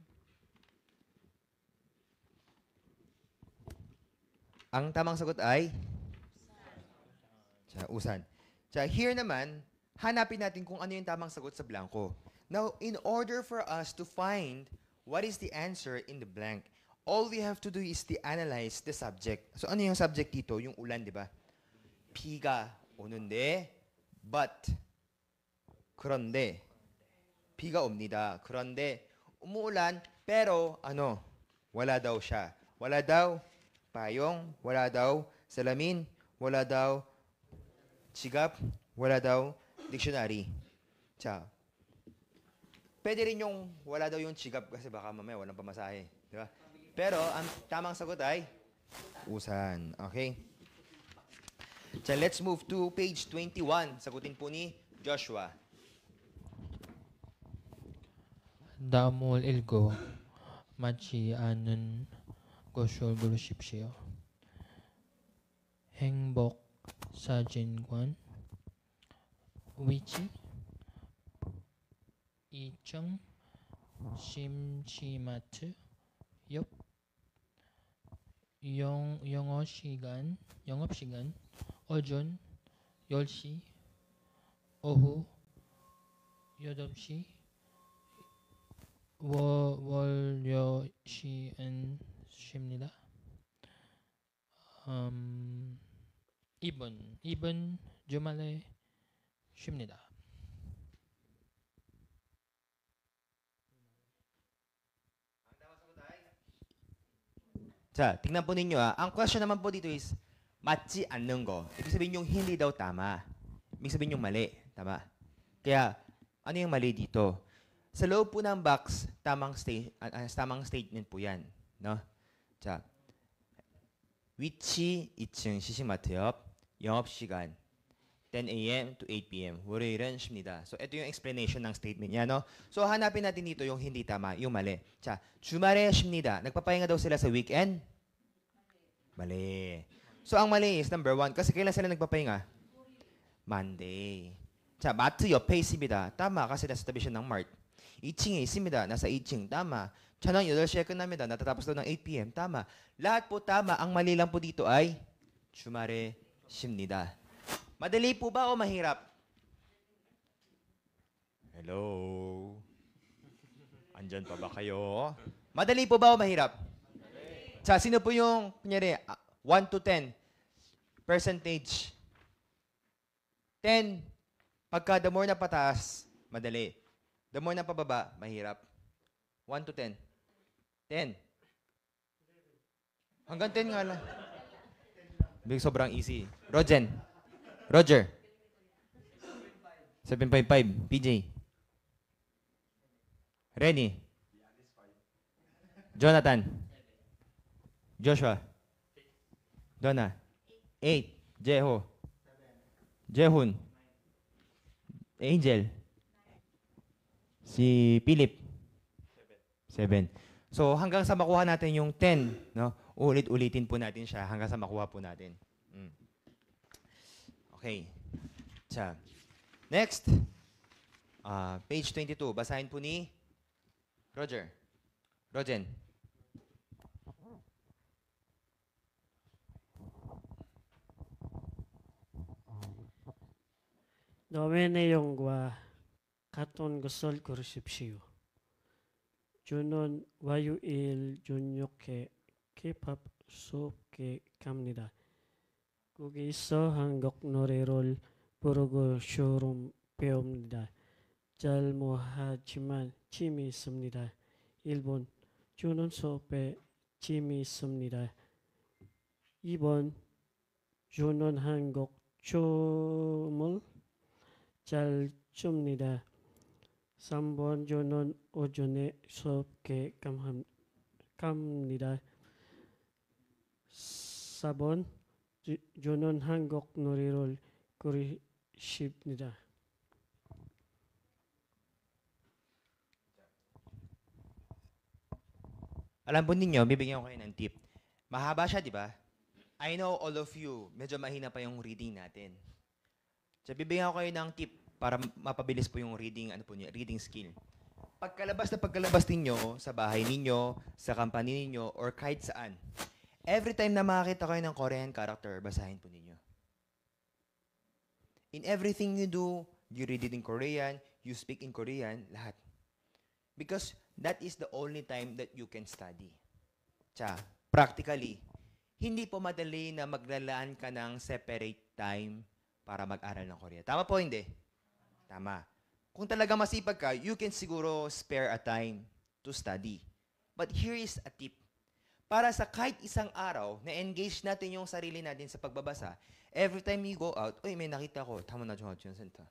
Ang tamang sagot ay usan. Here naman, hanapin natin kung ano yung tamang sagot sa blanco. Now, in order for us to find what is the answer in the blank, all we have to do is to analyze the subject. So ano yung subject dito? Yung ulan, di ba? 비가 오는데, but, 그런데, 비가 옵니다. 그런데, umuulan, pero, ano, wala daw siya. Wala daw payong, wala daw salamin, wala daw sigap, wala daw dictionary. Tsa, pwede rin yung wala daw yung sigap kasi baka mamaya walang pamasahe. Di ba? Pero, ang tamang sagot ay usan. Okay? So, let's move to page 21. Sagutin po ni Joshua. 다음을 읽고 마치 않은 것을 고르십시오. 행복 사진관 위치 2층 심심마트 옆 영업시간 오전 10시 오후 8시 월요시엔 쉽니다. 2번 주말에 쉽니다. Sa, tingnan po ninyo ang question naman po dito is, 맞지 않는 거. Ibig sabihin yung hindi daw tama. Ibig sabihin yung mali. Tama. Kaya, ano yung mali dito? Sa loob po ng box, tamang statement po yan. No? 자, 위치 2층 시식마트 옆, 영업시간 10 a.m. to 8 p.m. 월요일은 쉽니다. So, ito yung explanation ng statement niya, no? So, hanapin natin dito yung hindi tama, yung mali. 자, 주말에 쉽니다. Nagpapahinga daw sila sa weekend? Mali. So, ang mali is number 1. Kasi kailan sila nagpapahinga? Monday. 자, 마트 옆에 있습니다. tama, kasi nasa tabi siya ng mart. 2층에 있습니다. nasa 2층. tama. 저녁 8시에 끝납니다. natatapos daw ng 8 p.m. tama. Lahat po tama. Ang mali lang po dito ay 주말에 쉽니다. Madali po ba o mahirap? Hello? Andyan pa ba kayo? Madali po ba o mahirap? Sa sino po yung, kunyari, 1 to 10 percentage? 10. Pagka the more na pataas, madali. The more na pababa, mahirap. 1 to 10. 10. Hanggang 10 nga lang. Big, sobrang easy. Roger. 7.5. PJ. Rennie. Jonathan. Joshua. Donna. 8. Jeho. Jehun. Angel. Si Philip. 7. So, hanggang sa makuha natin yung 10, no? Ulit-ulitin po natin siya hanggang sa makuha po natin. Okay. 자, next. Page 22. Basahin po ni Rogen. 다음의 내용과 같은 것을 고르십시오. 주는 화요일 저녁에 케이팝 수업에 갑니다. 거기서 한국 노래를 부르고 쇼룸 배웁니다. 잘못하지만 재미있습니다. 1번 주는 수업에 재미있습니다. 2번 주는 한국 춤을 잘 춥니다. 3번 주는 오전에 수업에 갑니다. 4번 주는 한국 노래를 고르십니다. Alam po ninyo, bibigyan ko kayo ng tip. Mahaba siya, di ba? I know all of you, medyo mahina pa yung reading natin. So, bibigyan ko kayo ng tip para mapabilis po yung reading skill. Pagkalabas ninyo sa bahay ninyo, sa company ninyo, or kahit saan, every time na makakita kayo ng Korean character, basahin po ninyo. In everything you do, you read it in Korean, you speak in Korean, lahat. Because that is the only time that you can study. practically, hindi po madali na maglalaan ka ng separate time para mag-aral ng Korea. Tama po, hindi? Tama. Kung talaga masipag ka, you can siguro spare a time to study. But here is a tip. Para sa kahit isang araw na engage natin yung sarili natin sa pagbabasa, every time you go out, may nakita ko, tama na Junghacheon Center.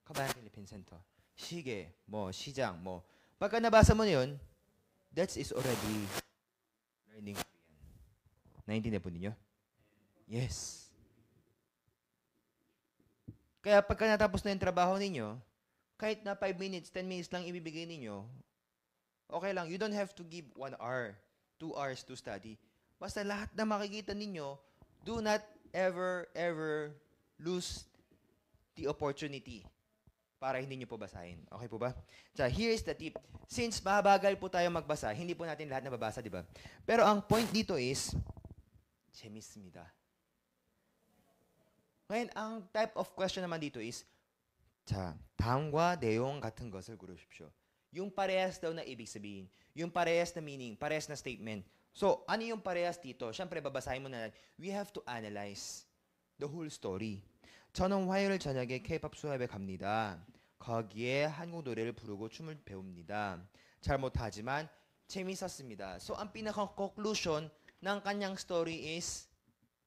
Kabayan Philippine Center. Sige, 시장, Pagka nabasa mo na yun, that is already learning Korean. Naintindihan po ninyo? Yes. Kaya pagka natapos na yung trabaho ninyo, kahit na 5 minutes, 10 minutes lang ibibigay ninyo, okay lang. You don't have to give 1 hour, 2 hours to study. Basta lahat na makikita ninyo, do not ever lose the opportunity para hindi nyo po basahin. Okay po ba? So, here is the tip. Since mabagal po tayo magbasa, hindi po natin lahat nababasa, di ba? Pero ang point dito is, 재밌습니다. Ngayon, ang type of question naman dito is, 다음과 내용 같은 것을 고르십시오. Yung parehas daw na ibig sabihin. Yung parehas na meaning, parehas na statement. So, ano yung parehas dito? Siyempre, babasahin mo na. We have to analyze the whole story. 저는 화요일 저녁에 K-pop 수업에 갑니다. 거기에 한국 노래를 부르고 춤을 배웁니다. 잘 못하지만 재밌었습니다. So, ang pinaka-conclusion ng kanyang story is,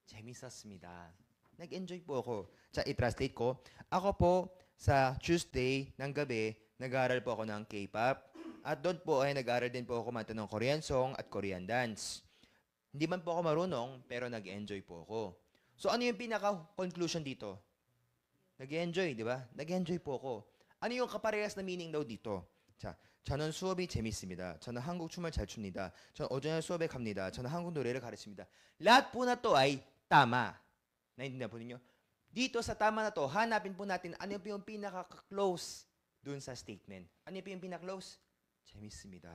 재밌었습니다. Nag-enjoy po ako. I-translate ko. Ako po, sa Tuesday ng gabi, nag-aaral po ako ng K-pop. At doon po ay nag-aaral din po ako kumanta ng Korean song at Korean dance. Hindi man po ako marunong, pero nag-enjoy po ako. So, ano yung pinaka-conclusion dito? Nag-enjoy, di ba? Nag-enjoy po ako. Ano yung kaparehas na meaning daw dito? 저는 수업이 재밌습니다. 저는 한국 춤을 잘 춥니다. 저는 오전에 수업에 갑니다. 저는 한국 노래를 가르칩니다. Lahat po na to ay tama. Naintindihan po ninyo? Dito sa tama na to, hanapin po natin ano yung pinaka-close dun sa statement. Ano yung pinaka-close? 재밌습니다.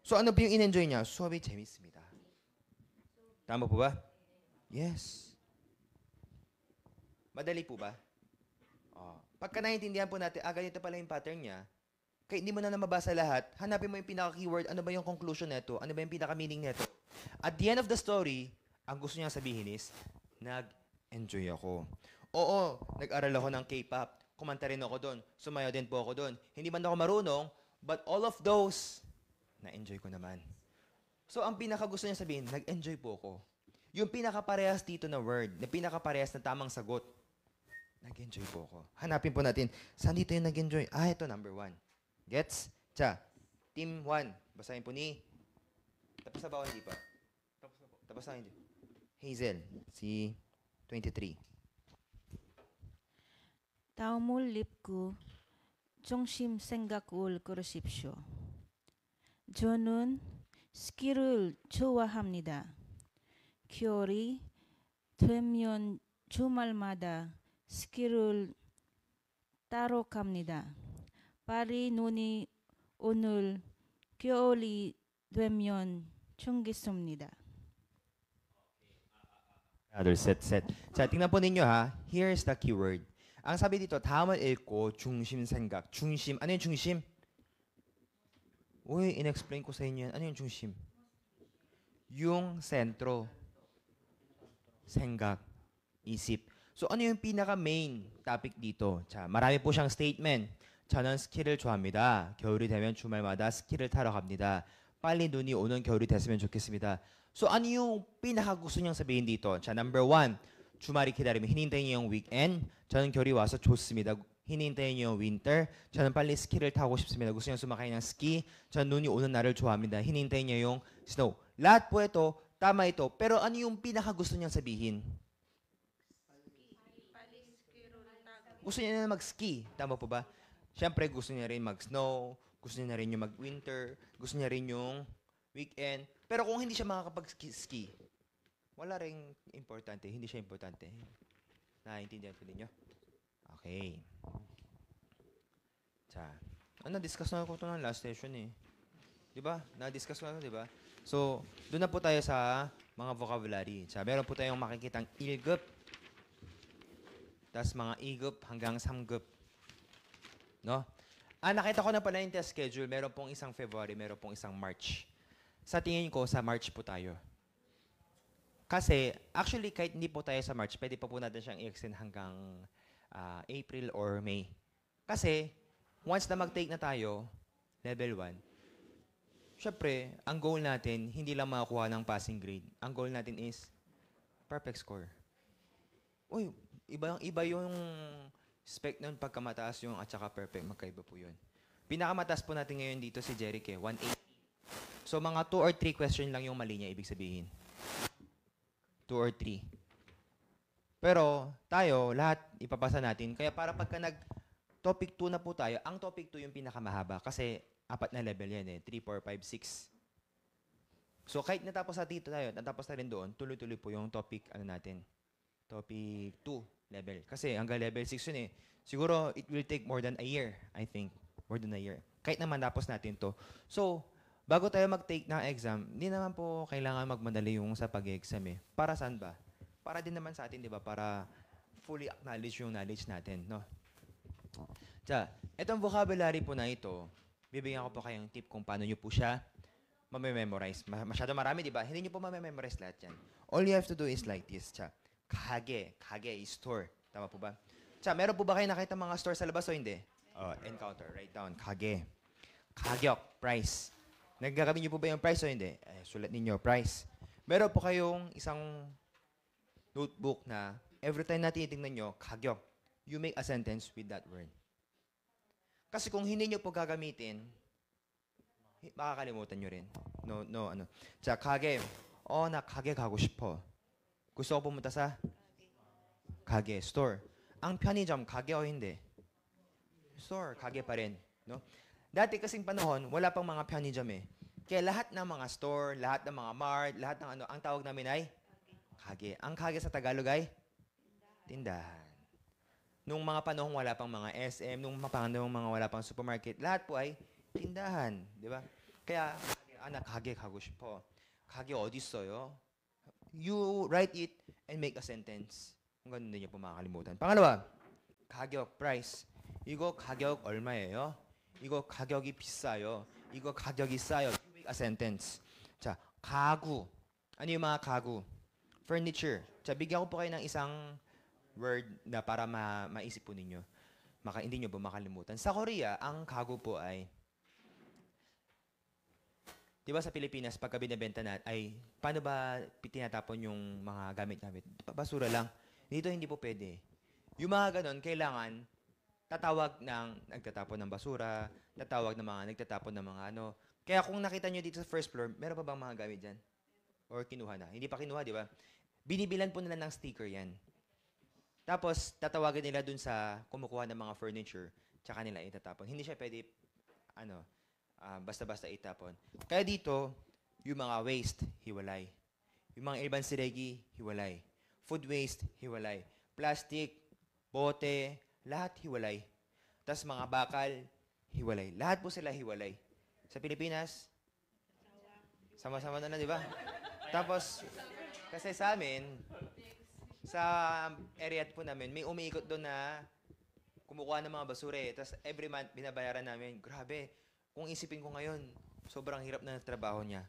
So ano po yung in-enjoy niya? 수업이 재밌습니다. Tama po ba? Yes. Madali po ba? Pagka naiintindihan po natin, ganito pala yung pattern niya, kaya hindi mo na mabasa lahat, hanapin mo yung pinaka-keyword, ano ba yung conclusion nito, ano ba yung pinaka-meaning nito. At the end of the story, ang gusto niya sabihin is, nag-enjoy ako. Oo, nag-aral ako ng K-pop, kumanta rin ako doon, sumayaw din po ako doon. Hindi man ako marunong, but all of those, na-enjoy ko naman. So, ang pinaka-gusto niya sabihin, nag-enjoy po ako. Yung pinaka-parehas dito na word, na pinaka-parehas na tamang sagot, nag-enjoy po ako. Hanapin po natin, saan dito yung nag-enjoy? Ito, number 1. Gets? Team 1. Basahin po ni... Tapos na ba o hindi pa? Tapos na hindi. Hazel, si 23. 다음을 읽고 중심 생각을 고르십시오. 저는 스키를 좋아합니다. 겨울이 되면 주말마다 스키를 따러 갑니다. 파리 눈이 오늘 겨울이 되면 춥겠습니다. Other set. tingnan po ninyo ha. Here's the keyword. Ang sabi dito, 다음을 읽고 중심 생각. 중심. Ano yung 중심? Uy, in-explain ko sa inyo yan. Ano yung 중심? Yung sentro. 생각. Isip. So, ano yung pinaka-main topic dito? marami po siyang statement. 저는 스키를 좋아합니다. 겨울이 되면 주말마다 스키를 타러 갑니다. 빨리 눈이 오는 겨울이 됐으면 좋겠습니다. So, ano yung pinaka-gusto niyang sabihin dito? number 1, 주말이 기다리면 hinihintay niyo yung weekend. 저는 겨울이 와서 좋습니다. hinihintay niyo yung winter. 저는 빨리 스키를 타고 싶습니다. gusto niya sumakay ng ski. 저는 눈이 오는 날을 좋아합니다. hinihintay niya yung snow. Lahat po ito, tama ito. Pero ano yung pinaka-gusto niyang sabihin? Gusto niya na mag-ski. Tama po ba? Siyempre, gusto niya rin mag-snow, gusto niya rin yung mag-winter, gusto niya rin yung weekend. Pero kung hindi siya makakapag-ski, wala rin importante. Hindi siya importante. Naiintindihan po ninyo? Okay. Na-discuss na ko ito ng last session eh. Diba? Na-discuss ko na ito, diba? So, doon na po tayo sa mga vocabulary. Meron po tayong makikitang 1급, tas mga 2급 hanggang 3급. No? Nakita ko na pala yung test schedule. Meron pong isang February, meron pong isang March. sa tingin ko, sa March po tayo. Kasi, actually, kahit hindi po tayo sa March, pwede pa po natin siyang i-extend hanggang April or May. Kasi, once na mag-take na tayo, level 1, syempre, ang goal natin, hindi lang makakuha ng passing grade. Ang goal natin is perfect score. Uy, iba yung spec nun pagka mataas yung at saka perfect. Magkaiba po yun. Pinakamataas po natin ngayon dito si Jeric 180. So, mga 2 or 3 question lang yung mali niya, ibig sabihin. 2 or 3. Pero, tayo, lahat ipapasa natin. Kaya para pagka topic 2 na po tayo, ang topic 2 yung pinakamahaba. Kasi, 4 na level yan eh. 3, 4, 5, 6. So, kahit natapos na dito tayo, natapos na rin doon, tuloy-tuloy po yung topic, natin. Topic 2 level. Kasi, hanggang level 6 yun eh. Siguro, it will take more than a year, I think. More than a year. Kahit naman tapos natin to. So, bago tayo mag-take ng exam, hindi naman po kailangan magmadali yung sa pag-exam eh. Para saan ba? Para din naman sa atin, di ba? Para fully acknowledge yung knowledge natin, no? Tiyan, itong vocabulary po na ito, bibigyan ko po kayong tip kung paano nyo po siya mamememorize. Masyado marami, di ba? Hindi nyo po mamememorize lahat yan. All you have to do is like this, tiyan. Kage is store. Tama po ba? Tiyan, meron po ba kayo nakita mga store sa labas o hindi? Encounter, write down. Kage. Kagyok, price. Nagkakamit niyo po ba yung price o hindi? Sulat ninyo, price. Meron po kayong isang notebook na every time na tinitingnan nyo, kagyok, you make a sentence with that word. Kasi kung hindi nyo po gagamitin, makakalimutan nyo rin. No. Sa kage, na kage gago 싶어. Gusto ko pumunta sa kage, store. Ang 편의점, kage o hindi? Store, kage pa rin. No? Dati kasing panahon, wala pang mga 편의점 eh. Kaya lahat ng mga store, lahat ng mga mart, lahat ng ang tawag namin ay kage. Ang kage sa Tagalog ay tindahan. Nung mga panahon wala pang mga SM, nung mga panahon mga wala pang supermarket, lahat po ay tindahan, di ba? Kaya anak kage 가고 싶어. Kage 어디 있어요? You write it and make a sentence. Kung ganun din niyo po makakalimutan. Pangalawa, 가격, price. 이거 가격 얼마예요? 이거 가격이 비싸요. 이거 가격이 싸요. You make a sentence. 자, 가구. Ano yung mga 가구? Furniture. 자, bigyan ko po kayo ng isang word na para maisip po ninyo. Hindi nyo ba makalimutan? Sa Korea, ang kago po ay, di ba sa Pilipinas, pagka binibenta na, ay, paano ba tinatapon yung mga gamit-gamit? Basura lang. Dito hindi po pwede. Yung mga ganon, kailangan tatawag ng nagtatapon ng basura, tatawag ng mga nagtatapon ng mga ano. Kaya kung nakita nyo dito sa first floor, meron pa bang mga gamit dyan? Or kinuha na? Hindi pa kinuha, di ba? Binibilan po nila ng sticker yan. Tapos, tatawagan nila dun sa kumukuha ng mga furniture, tsaka nila itatapon. Hindi siya pwede, basta-basta itapon. Kaya dito, yung mga waste, hiwalay. Yung mga ibang siregi, hiwalay. Food waste, hiwalay. Plastic, bote, lahat hiwalay. Tapos mga bakal, hiwalay. Lahat po sila hiwalay. Sa Pilipinas, sama-sama na, di ba? Tapos, kasi sa amin, sa area po namin, may umiikot doon na kumukuha ng mga basura eh. Tapos every month, binabayaran namin. Grabe, kung isipin ko ngayon, sobrang hirap na ng trabaho niya.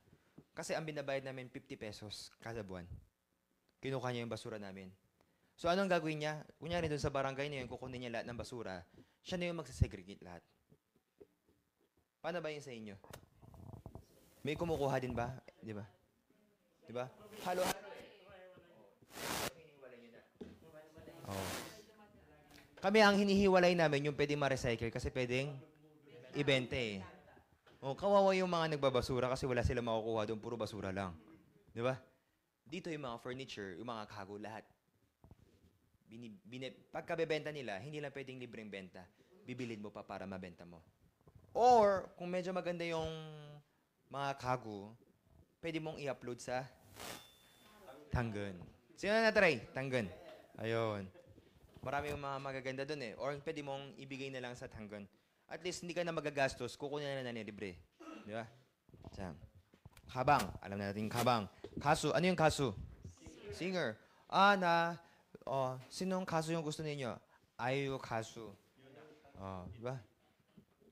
Kasi ang binabayad namin, 50 pesos kada buwan. Kinukuha niya yung basura namin. So anong gagawin niya? Kunyari doon sa barangay niya, yung kukunin niya lahat ng basura, siya na yung magsasegregate lahat. Paano ba yun sa inyo? May kumukuha din ba? Di ba? Di ba? Halo. Oh. Kami ang hinihiwalay namin yung pwedeng ma-recycle kasi pwedeng ibenta eh. Oh, kawawa yung mga nagbabasura kasi wala sila makukuha doon, puro basura lang. Di ba? Dito yung mga furniture, yung mga kago, lahat. Pagka bebenta nila, hindi lang pwedeng libreng benta. Bibilin mo pa para mabenta mo. Or, kung medyo maganda yung mga kago, pwede mong i-upload sa Tanggen. Sino na try? Tanggen. Ayun. Marami yung mga magaganda doon eh. Or pwede mong ibigay na lang sa Tanggen. At least hindi ka na magagastos, kukunin na libre. Di ba? Kabang. Alam na natin kabang. Kasu. Ano yung kasu? Singer. Sinong kasu yung gusto ninyo? Ayu kasu. Di ba?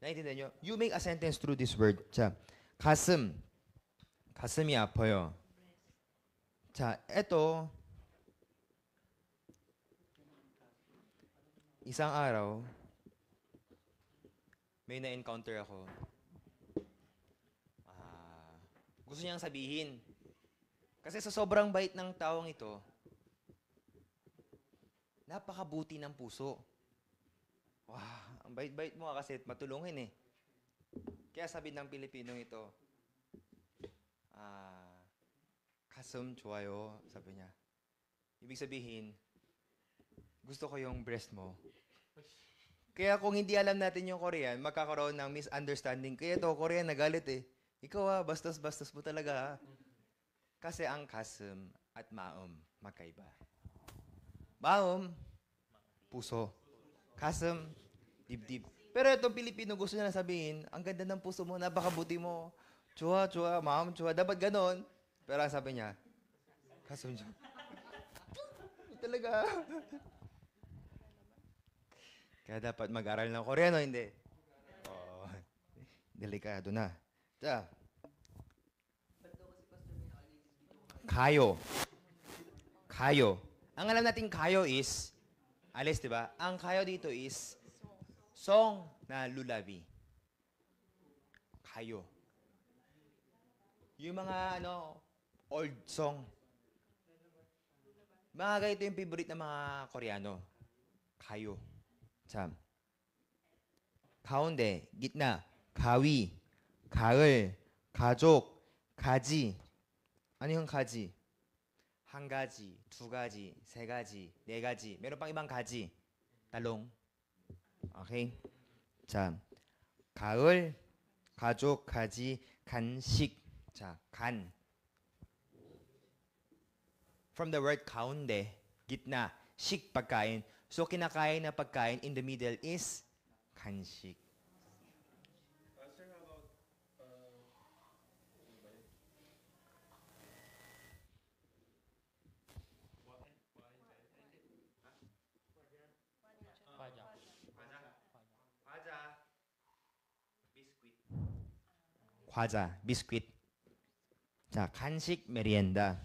Naiintindihan nyo? You make a sentence through this word. 가슴. 가슴이 아파요. 자, eto, isang araw, may na-encounter ako. Gusto niyang sabihin. Kasi sa sobrang bait ng taong ito, napakabuti ng puso. Wow, ang bait-bait mo kasi matulungin eh. Kaya sabi ng Pilipinong ito, 가슴 좋아요, sabi niya. Ibig sabihin, gusto ko yung breast mo. Kaya kung hindi alam natin yung Korean, magkakaroon ng misunderstanding. Kaya ito, Korean nagalit eh. Ikaw bastos-bastos mo talaga ha. Kasi ang 가슴 at maum, magkaiba. Maum, puso. 가슴, dibdib. Pero itong Pilipino gusto niya na sabihin, ang ganda ng puso mo, napakabuti mo. Chua, maum, chua. Dapat ganon. Pero ang sabi niya, 가슴 좀. Talaga. Kaya dapat mag-aral ng Koreano, hindi? Oh, delikado na. 자, 가요. 가요. Ang alam natin kayo is, alis, di ba? Ang kayo dito is song na lulabi. Kayo. Yung mga, old song. Mga ganito yung favorite ng mga Koreano. Kayo. 자, 가운데, gitna, 가위, 가을, 가족, 가지. Ano yung 가지? 한 가지, 두 가지, 세 가지, 네 가지. Meron pang ibang 가지. Talong. Okay? 자, 가을, 가족, 가지, 간식. 자, 간. From the word 가운데, gitna, 식, pagkain. So, kinakain na pagkain in the middle is 간식. 과자, 비스킷. 자, 간식, 메리엔다.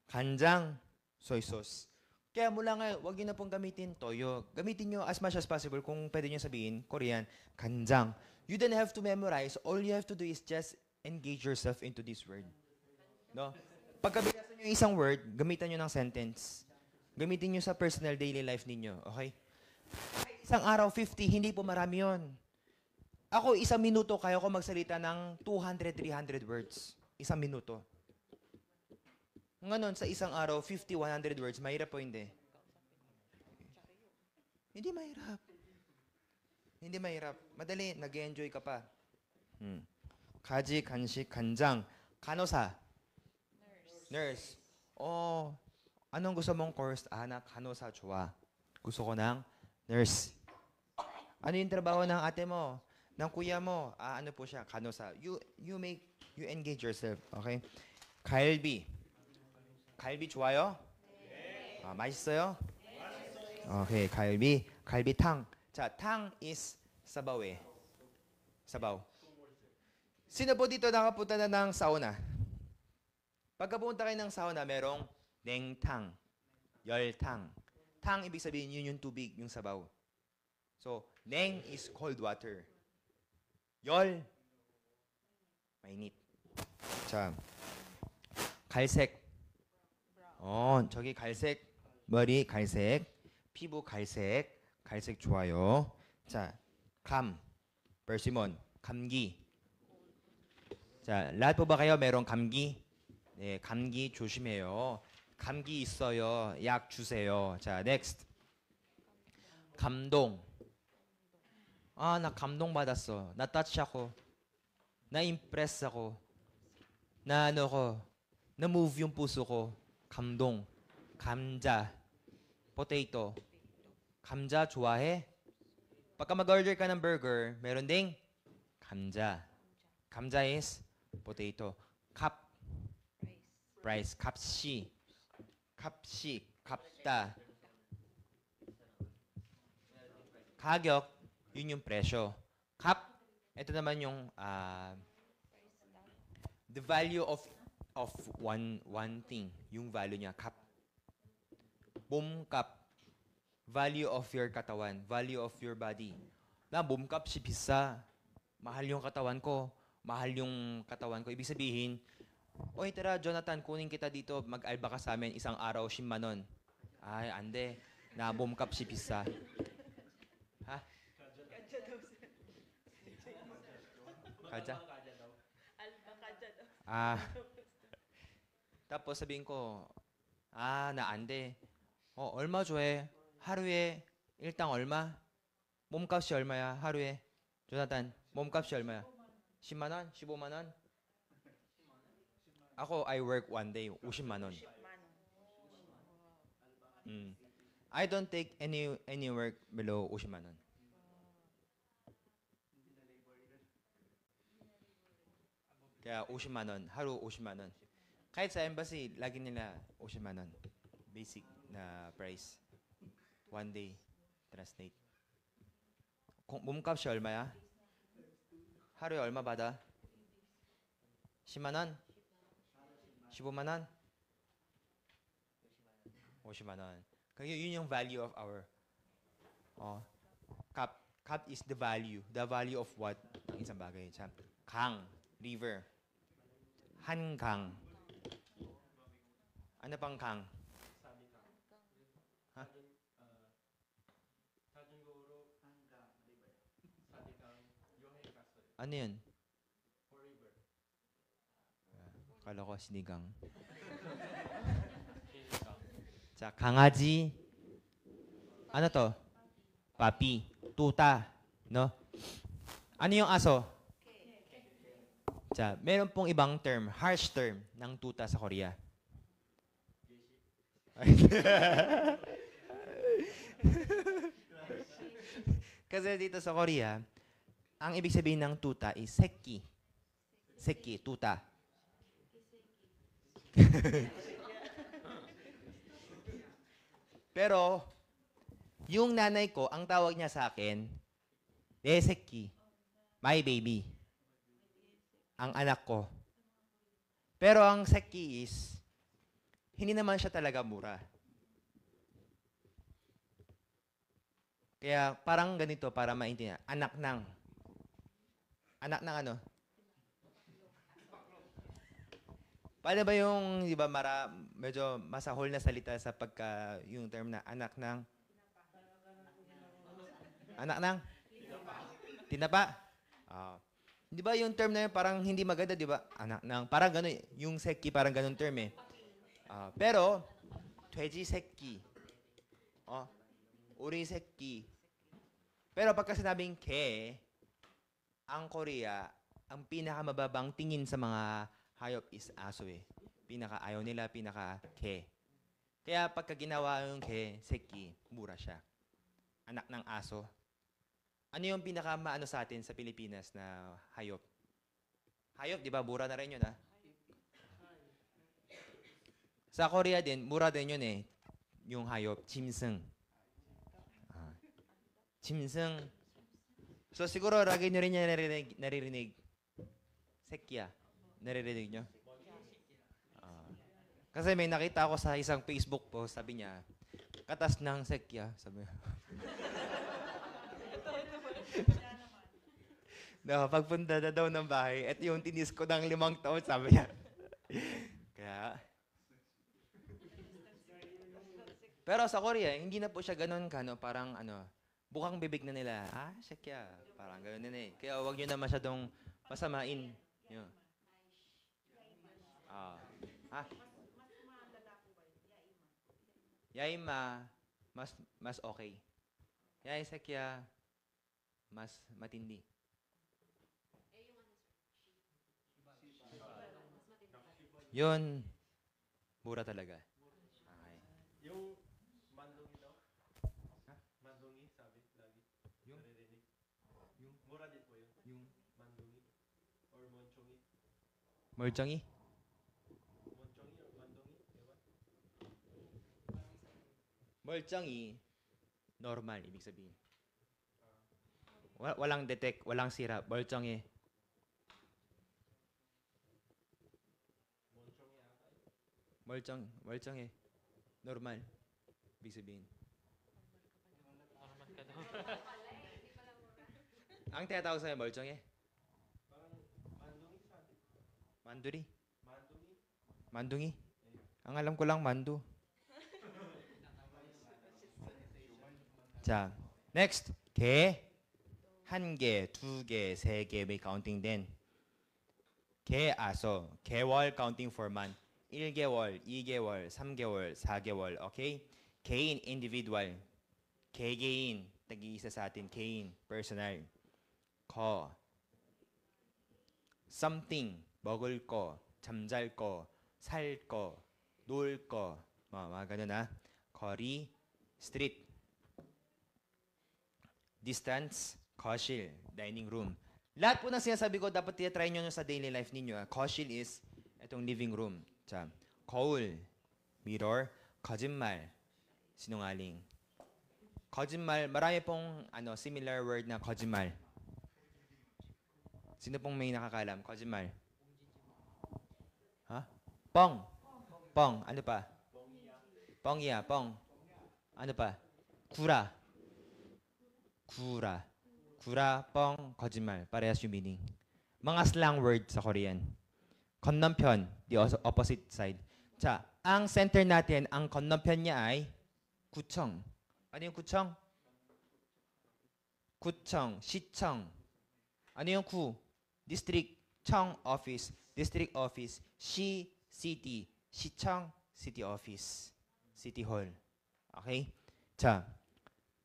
간장, soy sauce. Kaya mula nga, wag niyo na pong gamitin toyo. Gamitin niyo as much as possible kung pwede niyo sabihin, Korean, 간장. You don't have to memorize. All you have to do is just engage yourself into this word. No? Pagka binasan niyo isang word, gamitan niyo ng sentence. Gamitin niyo sa personal daily life ninyo. Okay? Isang araw, 50, hindi po marami yun. Ako, isang minuto, kaya ko magsalita ng 200, 300 words. Isang minuto. Ngayon, sa isang araw, 50, 100 words, mahirap po hindi? Hindi mahirap. Hindi mahirap. Madali, nag-enjoy ka pa. 가지, 간식, 간장, 간호사. Nurse. Oh, anong gusto mong course? Na 간호사 좋아. Gusto ko ng nurse. Ano yung trabaho ng ate mo? Ng kuya mo? Ano po siya? 간호사. You engage yourself. Okay? 갈비. 갈비 좋아요? 네. 맛있어요? Okay, 갈비. 갈비탕. 자, 탕 is sabaw eh. Sabaw. Sino po dito nakapunta na ng sauna? Pagka pumunta kayo ng sauna, merong 냉탕, 열탕. 탕, ibig sabihin yun yung tubig, yung sabaw. So, 냉 is cold water. 열, mainit. 자, 갈색. 저기 갈색, 머리 갈색, 피부 갈색, 갈색 좋아요. 자, 감, persimmon, 감기. 자, lahat po ba kayo merong 감기? 네, 감기 조심해요. 감기 있어요. 약 주세요. 자, next. 감동. 나 감동받았어. 나 touch ako. 나 impress ako. 나 na-move yung puso ko. 감동. 감자. Potato. 감자 좋아해? Pagka mag-order ka ng burger, meron ding 감자. 감자 is potato. 값. price. 값이. 값이. 값다. 가격. yun yung presyo. 값. ito naman yung the value of one thing, yung value niya, cup. Boom cup, value of your katawan, value of your body. Na boom cup si bisa. Mahal yung katawan ko. Mahal yung katawan ko. Ibig sabihin, oy, tara, Jonathan, kunin kita dito. Mag-alba ka sa amin isang araw, shimmanon. Ay, ande. Na boom cup si bisa. Ha? Kaja? Ah. Tapos sabihin ko, 나 안 돼. 얼마 줘해? 하루에 일당 얼마? 몸값이 얼마야? 하루에? 조나단, 몸값이 얼마야? 10만 원? 15만 원? ako, I work one day, 50만 원. I don't take any work below 50만 원. Kaya 50만 원, haru 50만 원. Kahit sa embassy, lagi nila 50만 원. Basic na price. One day, translate. 몸값이 얼마야? 하루에 얼마 받아? 10만 원? 15만 원? 50만 원. Kaya yun yung value of our cup. Cup is the value. The value of what? Ang isang bagay. Kang, river. 한강. Ano pang kang? Ha? Ano yun? Kala ko sinigang. 자, 강아지. Ano to? Papi. Tuta. No? Ano yung aso? 자, meron pong ibang term, harsh term ng tuta sa Korea. Kasi dito sa Korea, ang ibig sabihin ng tuta is seki. Seki, tuta. Pero, yung nanay ko, ang tawag niya sa akin, Deseki, my baby. Ang anak ko. Pero ang seki is, hindi naman siya talaga mura. Kaya parang ganito para maintindihan. Anak ng ano? Paano ba yung, di ba, medyo masahol na salita sa pagka, yung term na anak ng? Anak ng? Tinapa? Di ba yung term na yun parang hindi maganda, di ba? Anak ng, parang gano'n, yung seki parang gano'n term eh. Pero, 돼지 새끼. 우리 새끼. Pero pagka sinabing ke, ang Korea, ang pinakamababang tingin sa mga hayop is aso eh. Pinaka-ayaw nila, pinaka-ke. Kaya pagka ginawa yung ke, seki, mura siya. Anak ng aso. Ano yung pinaka-maano sa atin sa Pilipinas na hayop? Hayop, di ba? Mura na rin yun, ha? Sa Korea din, mura din yun eh. Yung hayop, 짐승. 짐승. So siguro, lagi nyo rin niya naririnig. Sekya. Naririnig nyo? Kasi may nakita ako sa isang Facebook post, sabi niya, katas ng sekya. Sabi niya. No, pagpunta na daw ng bahay, ito yung tinis ko ng 5 taon, sabi niya. Kaya, pero sa Korea, hindi na po siya ganun ka, no? Parang bukang bibig na nila. Sekya. Parang ganun din eh. Kaya huwag nyo na masyadong masamain. Yun. Yaima, mas okay. Yay, sekya, mas matindi. Yun, mura talaga. Okay. Yung mandungi daw? Mandungi, sabi lagi. Yung naririnig. Yung mura din po yun. Yung mandungi. Or monchongi. 멀쩡히? Monchongi or mandungi. Ewan. 멀쩡히, normal, ibig sabihin. Walang detect, walang sira, 멀쩡해. 멀쩡해. Normal. Ibig sabihin. Ang tinatawag sa'yo, 멀쩡해? 만두리? 만둥이? Ang alam ko lang, mandu. 자, next. 개. 1개, 2개, 3개 may counting din. 개, so, 개월 counting for month. 1개월, 2개월, 3개월, 4개월, okay? 개인, individual. 개개인, tag-iisa sa atin, 개인, personal. 거, something, 먹을 거, 잠잘 거, 살 거, 놀 거, mga ganun ha. 거리, street. Distance, 거실, dining room. Lahat po ng sinasabi ko, dapat try nyo sa daily life ninyo. 거실 is itong living room. 자, 거울, mirror, 거짓말, sinungaling. 거짓말, marami pong similar word na 거짓말. Sino pong may nakakalam? 거짓말. Ha? 뻥. 뻥. Ano pa? 뻥이야, 뻥. Ano pa? 구라. 구라. 구라, 뻥, 거짓말. Parehas yung meaning. Mga slang word sa Korean. 건너편, the opposite side. 자, ang center natin, ang 건너편 niya ay 구청. Ano yung 구청? 구청, 시청. Ano yung 구? District, 청, office. District office, 시, city. 시청, city office. City hall. Okay? 자,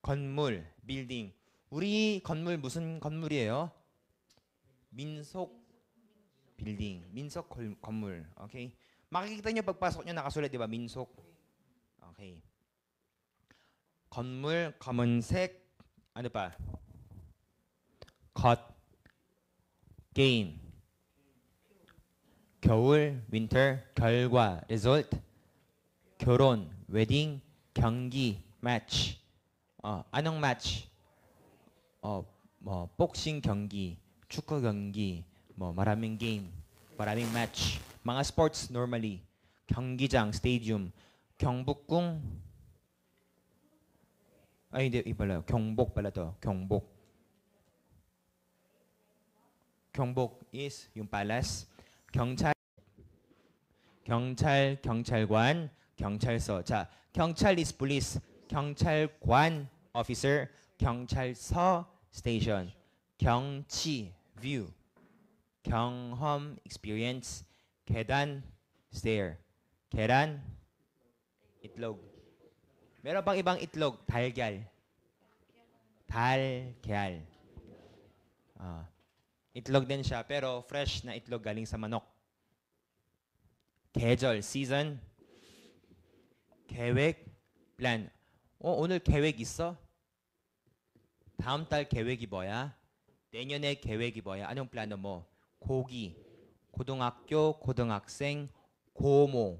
건물, building. 우리 건물 무슨 건물이에요? 민속 building. 민속 건물. Okay? makikita nyo pagpasok nyo nakasulat, di ba? Minsok. Okay. 건물, 검은색, ano pa? 컷, gain. 겨울, winter, 결과, result. 결혼, wedding, 경기, match. anong match? 복싱 경기, 축구 경기, 마raming game, maraming match. mga sports normally. 경기장, stadium, 경복궁. Ay, hindi, pala. 경복 pala to. 경복. 경복 is yung palace. 경찰, 경찰관, 경찰서. 자, 경찰 is police. 경찰관, officer. 경찰서, station. 경치, view. 경험, experience. 계단, stair. 계란, itlog. Meron pang ibang itlog, 달걀. 달걀. Itlog din siya, pero fresh na itlog galing sa manok. 계절, season. 계획, plan. 오늘 계획 있어? 다음 달 계획이 뭐야? 내년에 계획이 뭐야? anong plano mo? 고기, 고등학교, 고등학생, 고모.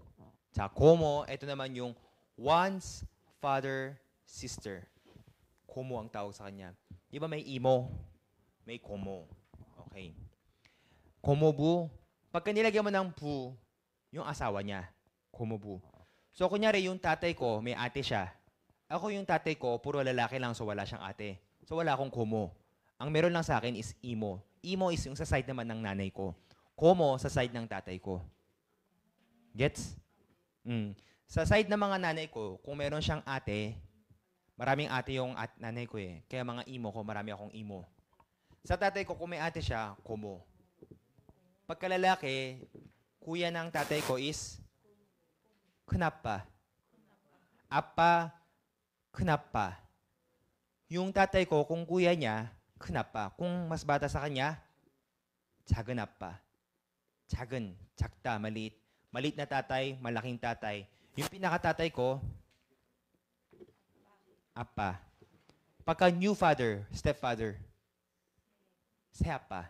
자, 고모, ito naman yung one's father, sister. 고모 ang tawag sa kanya. Di ba may imo? May 고모. Okay. 고모부, pagka nilagyan mo ng bu, yung asawa niya. 고모부. So, kunyari, yung tatay ko, may ate siya. Ako yung tatay ko, puro lalaki lang, so wala siyang ate. So, wala akong komo. Ang meron lang sa akin is imo. Imo is yung sa side naman ng nanay ko. Komo sa side ng tatay ko. Gets? Sa side ng mga nanay ko, kung meron siyang ate, maraming ate yung nanay ko eh. Kaya mga imo ko, marami akong imo. Sa tatay ko, kung may ate siya, komo. Pagkalalaki, kuya ng tatay ko is 큰아빠. 아빠, 큰아빠. Yung tatay ko, kung kuya niya, 큰아빠. Kung mas bata sa kanya, 작은아빠. 작은, 작다, maliit. Maliit na tatay, malaking tatay. Yung pinakatatay ko, 아빠. Pagka new father, stepfather, 새아빠.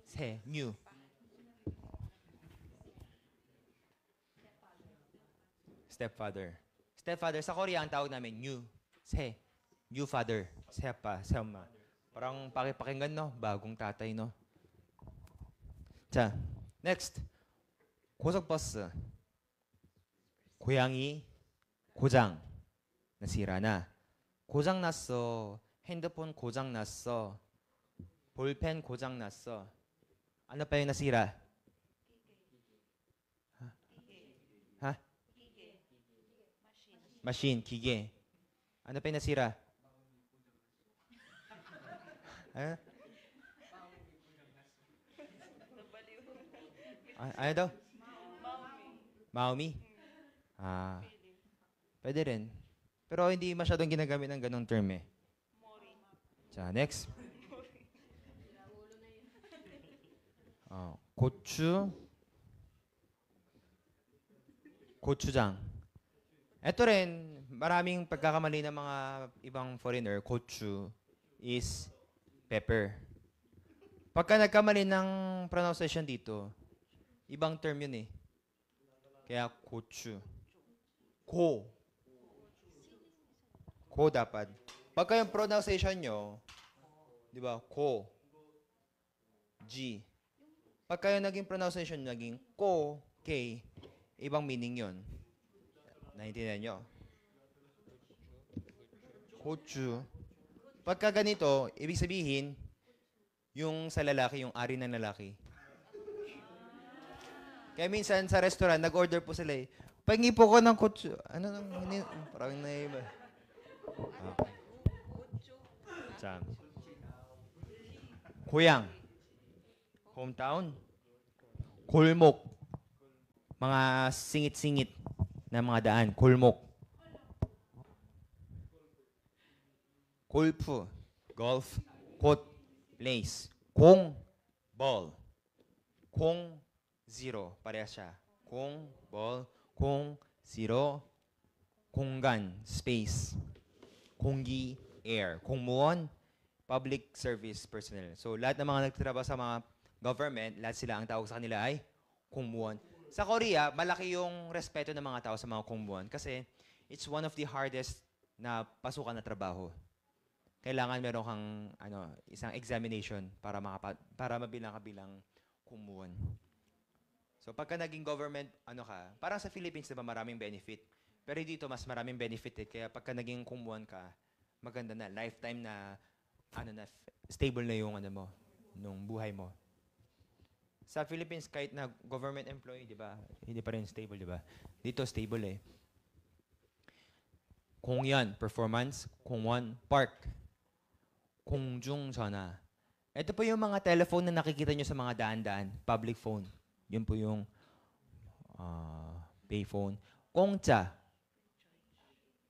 새, new. Stepfather. Stepfather, sa Korea, ang tawag namin, new. 새. New father. 새아빠, 새엄마. Parang pakipakinggan, no? Bagong tatay, no? 자, next. 고속버스. 고양이 고장 nasira na. 고장 났어. 핸드폰 고장 났어. 볼펜 고장 났어. Ano pa yung nasira? Ha? Machine, 기계. Ano pa yung nasira? Ha? Ano daw? Maumi? Ah. Pwede rin. Pero hindi masyadong ginagamit ng ganong term eh. next. 고추. 고추장. Ito rin, maraming pagkakamali ng mga ibang foreigner, 고추 is pepper. Pagka nagkamali ng pronunciation dito, ibang term yun eh. Kaya 고추. Ko dapat. Pagka yung pronunciation nyo, di ba, ko, G. Pagka yung naging pronunciation naging ko, K, ibang meaning yun. Naintindihan nyo? Kochu. Pagka ganito, ibig sabihin, yung sa lalaki, yung ari ng lalaki. Kaya minsan sa restaurant, nag-order po sila eh, pahingi po ko ng kochu. Ano nang, parang naiba. Okay. 고향. Hometown. 골목. Mga singit-singit na mga daan. 골목. 골프. Golf. Court. Place. 공. Ball. 공. Zero. Parehas siya. 공. Ball. 공. Zero. 공간. Space. 공기. Air. 공무원. Public service personnel. So, lahat ng mga nagtatrabaho sa mga government, lahat sila ang tawag sa kanila ay 공무원. Sa Korea, malaki yung respeto ng mga tao sa mga 공무원 kasi it's one of the hardest na pasukan na trabaho. Kailangan meron kang isang examination para mabilang ka bilang 공무원. So, pagka naging government, parang sa Philippines, diba, maraming benefit. Pero dito, mas maraming benefit eh. Kaya pagka naging 공무원 ka, maganda na, lifetime na stable na yung nung buhay mo. Sa Philippines, kahit na government employee, di ba, hindi pa rin stable, di ba? Dito, stable eh. 공연, performance. 공원, park. 공중전화. Ito po yung mga telephone na nakikita nyo sa mga daan-daan. Public phone. Yun po yung payphone. 공짜.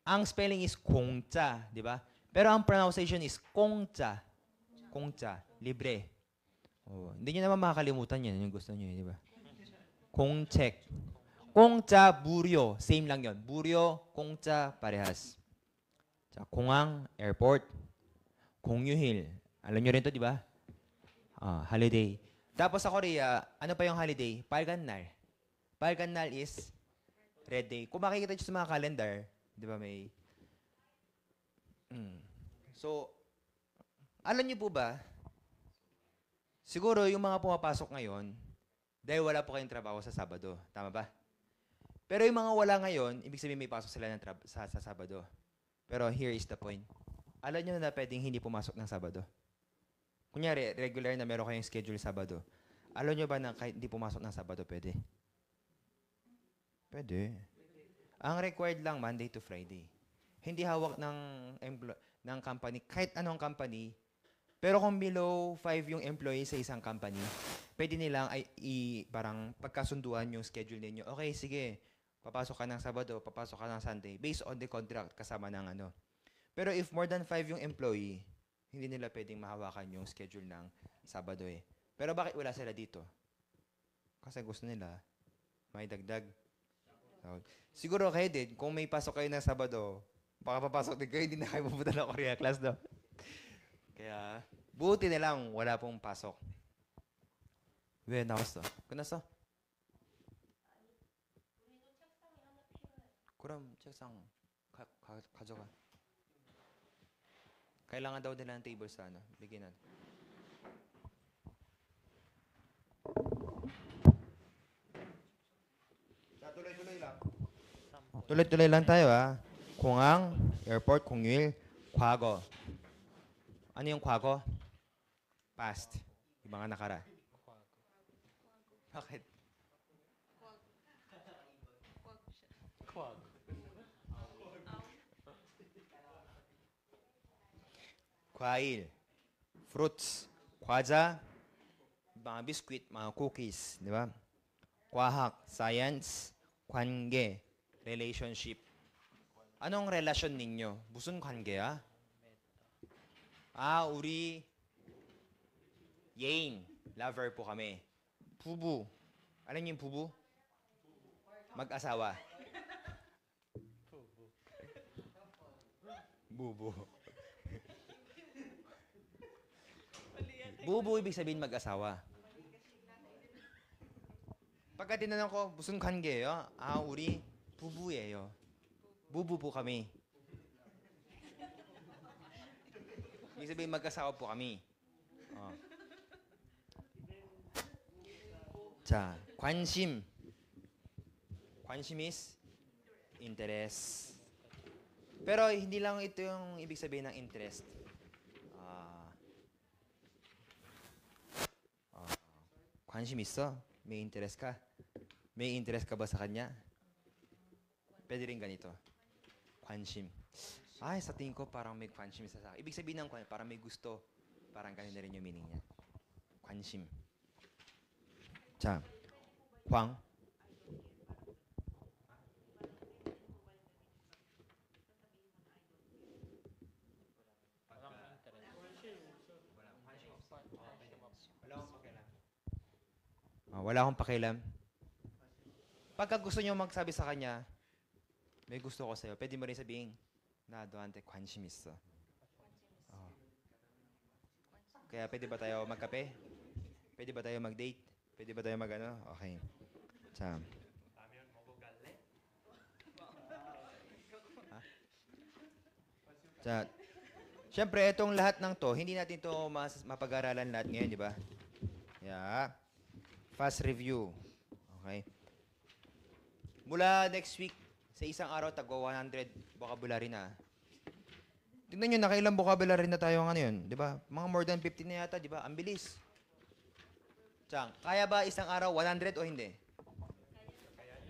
Ang spelling is 공짜, di ba? Pero ang pronunciation is 공짜. 공짜. Libre. Hindi nyo naman makakalimutan yan. Yung gusto nyo, di ba? 공책. 공짜, 무료. Same lang yon. 무료, 공짜, parehas. 공항, airport. 공휴일. Alam nyo rin to, di ba? Holiday. Tapos sa Korea, ano pa yung holiday? 빨간날. 빨간날 is red day. Kung makikita nyo sa mga calendar, di ba may... So, alam niyo po ba, siguro yung mga pumapasok ngayon, dahil wala po kayong trabaho sa Sabado. Tama ba? Pero yung mga wala ngayon, ibig sabihin may pasok sila sa Sabado. Pero here is the point. Alam niyo na pwedeng hindi pumasok ng Sabado? Kunyari, regular na meron kayong schedule Sabado. Alam niyo ba na kahit hindi pumasok ng Sabado, pwede? Pwede. Ang required lang, Monday to Friday. Hindi hawak ng company, kahit anong company, pero kung below 5 yung employee sa isang company, pwede nilang parang pagkasunduan yung schedule ninyo. Okay, sige, papasok ka ng Sabado, papasok ka ng Sunday, based on the contract kasama ng Pero if more than 5 yung employee, hindi nila pwedeng mahawakan yung schedule ng Sabado eh. Pero bakit wala sila dito? Kasi gusto nila may dagdag. So, siguro kayo din, kung may pasok kayo ng Sabado, baka papasok din kayo, hindi na kayo pupunta ng Korea class, no? Kaya, buti na lang, wala pong pasok. 왜 나왔어? 끝났어? 그럼 책상 가져가. Kailangan daw nila ng table sa beginner. tuloy-tuloy lang. Tuloy-tuloy lang tayo, ha? 공항, airport, 공휴일, 과거. Ano yung 과거? Past. Yung mga nakara. Bakit? 과일, fruits, 과자, mga biscuit, mga cookies, di ba? 과학, science, 관계, relationship. Anong relasyon ninyo? 무슨 관계야? 우리 예인, lover po kami. 부부. Alam niyo yung 부부? Mag-asawa. 부부. 부부 ibig sabihin mag-asawa. Pagka tinanong ko, 무슨 관계예요? 우리 부부예요. 부부 po kami. Ibig sabihin mag-asawa po kami. 자, 관심. 관심 is interest. Pero hindi lang ito yung ibig sabihin ng interest. 관심 있어? May interest ka? May interest ka ba sa kanya? Pwede rin ganito. 관심. Sa tingin ko parang may 관심 sa akin. Ibig sabihin ng parang may gusto. Parang ganun na rin yung meaning niya. 관심. 자, 광. Wala akong pakialam. Pagka gusto niyo magsabi sa kanya, may gusto ko sa'yo, pwede mo rin sabihin, 나 너한테 관심 있어. Kaya pwede ba tayo magkape? Pwede ba tayo mag-date? Pwede ba tayo mag-ano? Okay. 자. 자, syempre, itong lahat ng to, hindi natin to mapag-aralan lahat ngayon, di ba? Yeah. Fast review. Okay. Mula next week, sa isang araw, tagwa 100 vocabulary na. Tingnan nyo, nakailang vocabulary na tayo ngayon, di ba? Mga more than 50 na yata, di ba? Ang bilis. Chang, kaya ba isang araw 100 o hindi?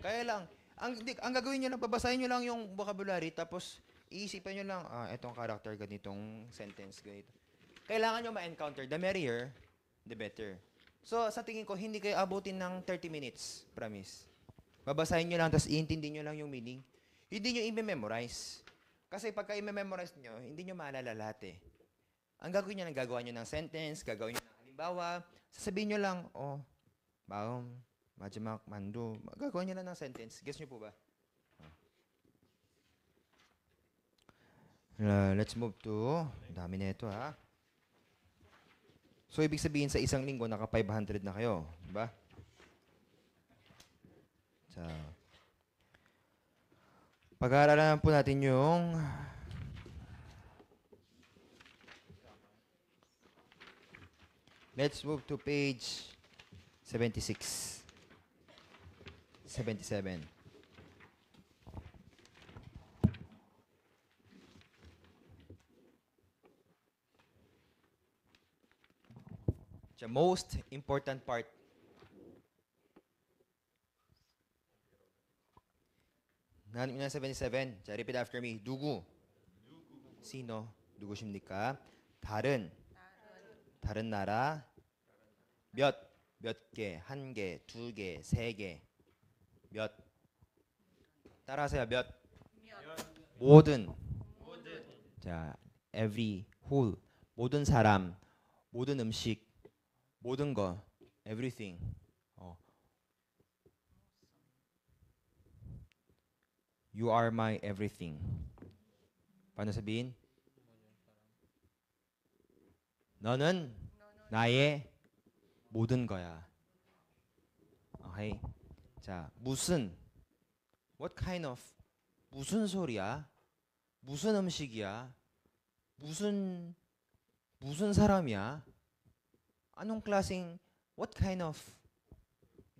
Kaya lang. Ang gagawin nyo lang, babasahin nyo lang yung vocabulary, tapos iisipan nyo lang, etong character, ganitong sentence, ganito. Kailangan nyo ma-encounter. The merrier, the better. So, sa tingin ko, hindi kayo abutin ng 30 minutes. Promise. Babasahin nyo lang, tapos iintindi nyo lang yung meaning. Hindi nyo i-memorize. Kasi pagka i-memorize nyo, hindi nyo maalala lahat eh. Ang gagawin nyo lang, gagawa nyo ng sentence, gagawin nyo ng halimbawa, sasabihin nyo lang, 마음, 마지막, 만두. Gagawa nyo lang ng sentence. Guess nyo po ba? Let's move to, dami na ito ha. So, ibig sabihin sa isang linggo, naka 500 na kayo. Diba? So, pag-aaralan po natin yung let's move to page 76. 77. The most important part. Nahanap niyo na 77. 자, repeat after me. 누구? Sino? 누구십니까? 다른. 다른 나라. 몇 개, 한 개, 두 개, 세 개. 몇. 따라하세요. 몇. 모든. 자, every, whole. 모든 사람, 모든 음식, 모든 거, everything. You are my everything. Paano sabihin? 너는 나의 모든 거야. Okay? 자, 무슨? What kind of? 무슨 소리야? 무슨 음식이야? 무슨 사람이야? Anong klaseng, what kind of?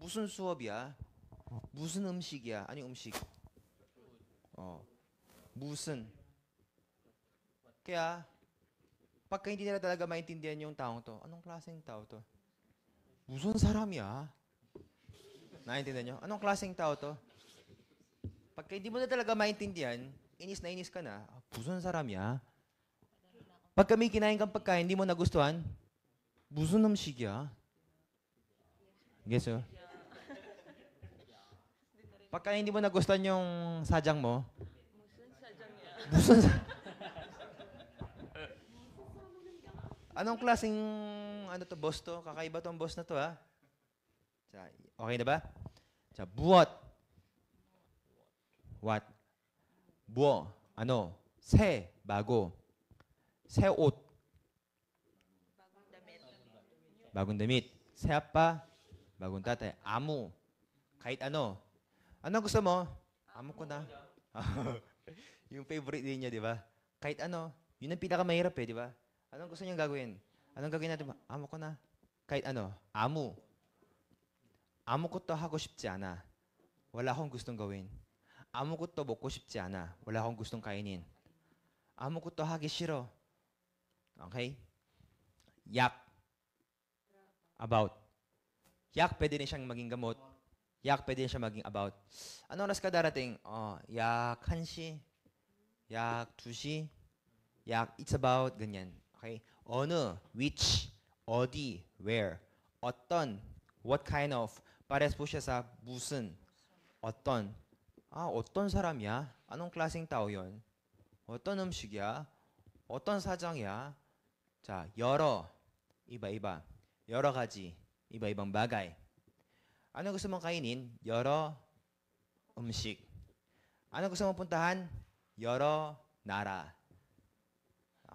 무슨 수업이야? 무슨 음식이야? 아니 음식. 무슨. Kaya, pagka hindi nila talaga maintindihan yung taong to, anong klaseng tao to? Musun saram이야. Naintindihan nyo? Anong klaseng tao to? Pagka hindi mo na talaga maintindihan, inis na inis ka na, musun saram이야. Pagka may kinain kang pagkain, hindi mo nagustuhan, 무슨 음식이야? Guess Pagka hindi mo nagustuhan yung sadyang mo, 무슨 Anong klaseng boss to? Kakaiba tong boss na to, ha? 자, okay na ba? 자, 무엇? What? 뭐? ano? 새, bago. 새 옷. bagong damit. 새 아빠, bagong tatay. 아무. kahit ano. Ano gusto mo? Amo ko na. Yung favorite din niya, di ba? Kahit ano. Yun ang pinakamahirap di ba? Anong gusto niyang gagawin? Anong gagawin natin? Amo ko na. kahit ano. 아무. 아무것도 하고 싶지 않아. wala akong gustong gawin. 아무것도 먹고 싶지 않아. wala akong gustong kainin. 아무것도 하기 싫어. Okay? 약. About. 약 pwede rin siyang maging gamot. 약 pwede rin siyang maging about. Anong oras ka darating? 약 1시. 약 2시. 약 it's about. ganyan. Okay? 어느, which, 어디, where, 어떤, what kind of, parehas po siya sa 무슨, 어떤. 어떤 사람이야? Anong klaseng tao yon? 어떤 음식이야? 어떤 사정이야? 자, 여러, 이ba-iba. 여러 가지, iba-ibang bagay. Ano gusto mong kainin? 여러 음식. Ano gusto mong puntahan? 여러 나라.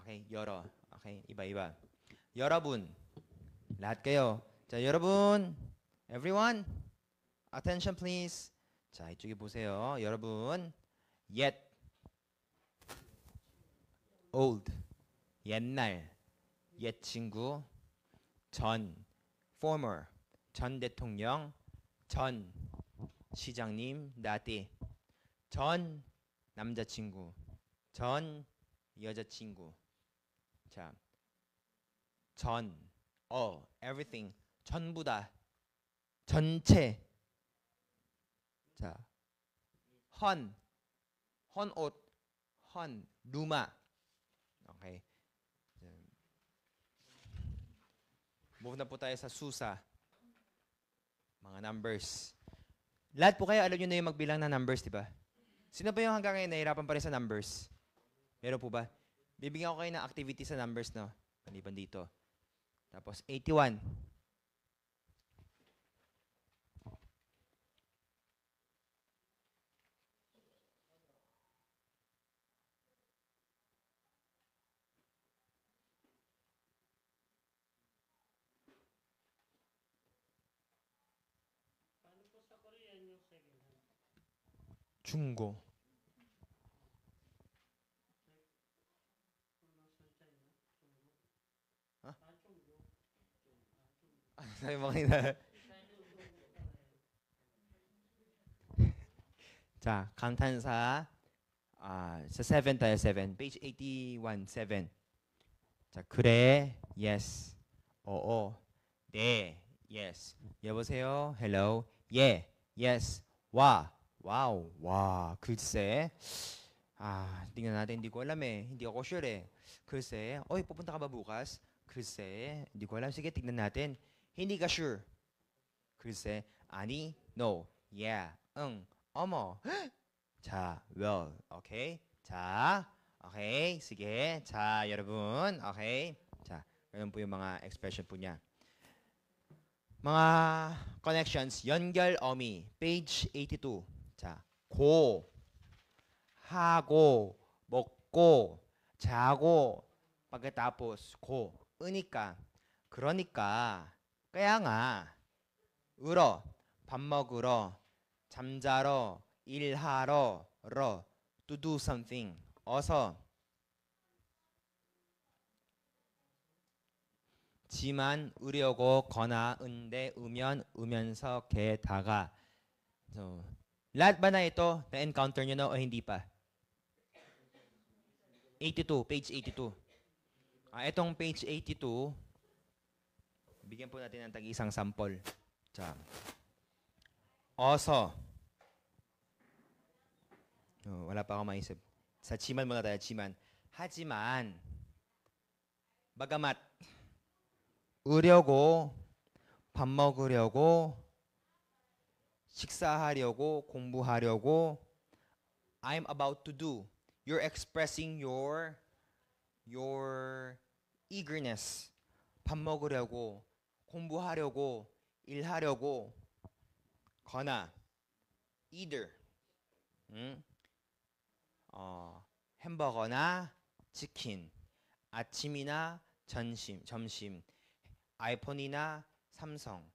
Okay, 여러. Okay, iba-iba. 여러분. lahat kayo. 자, 여러분. Everyone. Attention please. 자, 이쪽에 보세요. 여러분. Yet. Old. 옛날. 옛 친구. 전. Former. 전 대통령. 전. 시장님. dati. 전. 남자친구. 전. 여자친구. 자, 전, everything, 전부 다, 전체. 자, 헌 옷, 루마. Okay. Move na po tayo sa susa. Mga numbers. Lahat po kayo, alam nyo na yung magbilang na numbers, di ba? Sino ba yung hanggang ngayon nahihirapan pa rin sa numbers? Meron po ba? Bibigyan ko kayo ng activity sa numbers, no? Maliban dito. Tapos, 81. 중고. Sabi mo kanina. 자, 감탄사. sa 7 tayo, 7. Page 81, 7. 자, 그래, yes. oo, 네, yes. 여보세요, hello, 예, yes. 와, wow, 와, 글쎄. tingnan natin, hindi ko alam hindi ako sure 글쎄, pupunta ka ba bukas? 글쎄, hindi ko alam. Sige, tignan natin. hindi ka sure. 글쎄, 아니, no, yeah, 응, 어머. 자, well, okay. 자, okay, sige. 자, 여러분, okay. 자, ganun po yung mga expression po niya. mga connections, 연결 어미, page 82. 자, 고, 하고, 먹고, 자고, pagkatapos, 고, 으니까, 그러니까, kaya nga, 울어, 밥 먹으러, 잠자러, 일하러, to do something, 어서. 지만, 으려고, 거나, 은데, 으면, 으면서, 게다가, So, lahat ba na ito na-encounter nyo na o hindi pa? 82, page 82. Itong page 82, bigyan po natin ng tag-isang sample. 자, 어서. wala pa ako maisip. Sa 지만 muna tayo, 지만. 하지만, bagamat, 으려고, 밥 먹으려고, 식사하려고, 공부하려고, I'm about to do. You're expressing your eagerness. 밥 먹으려고, 공부하려고, 일하려고, 거나, either. 햄버거나 치킨, 아침이나 점심, 아이폰이나 삼성,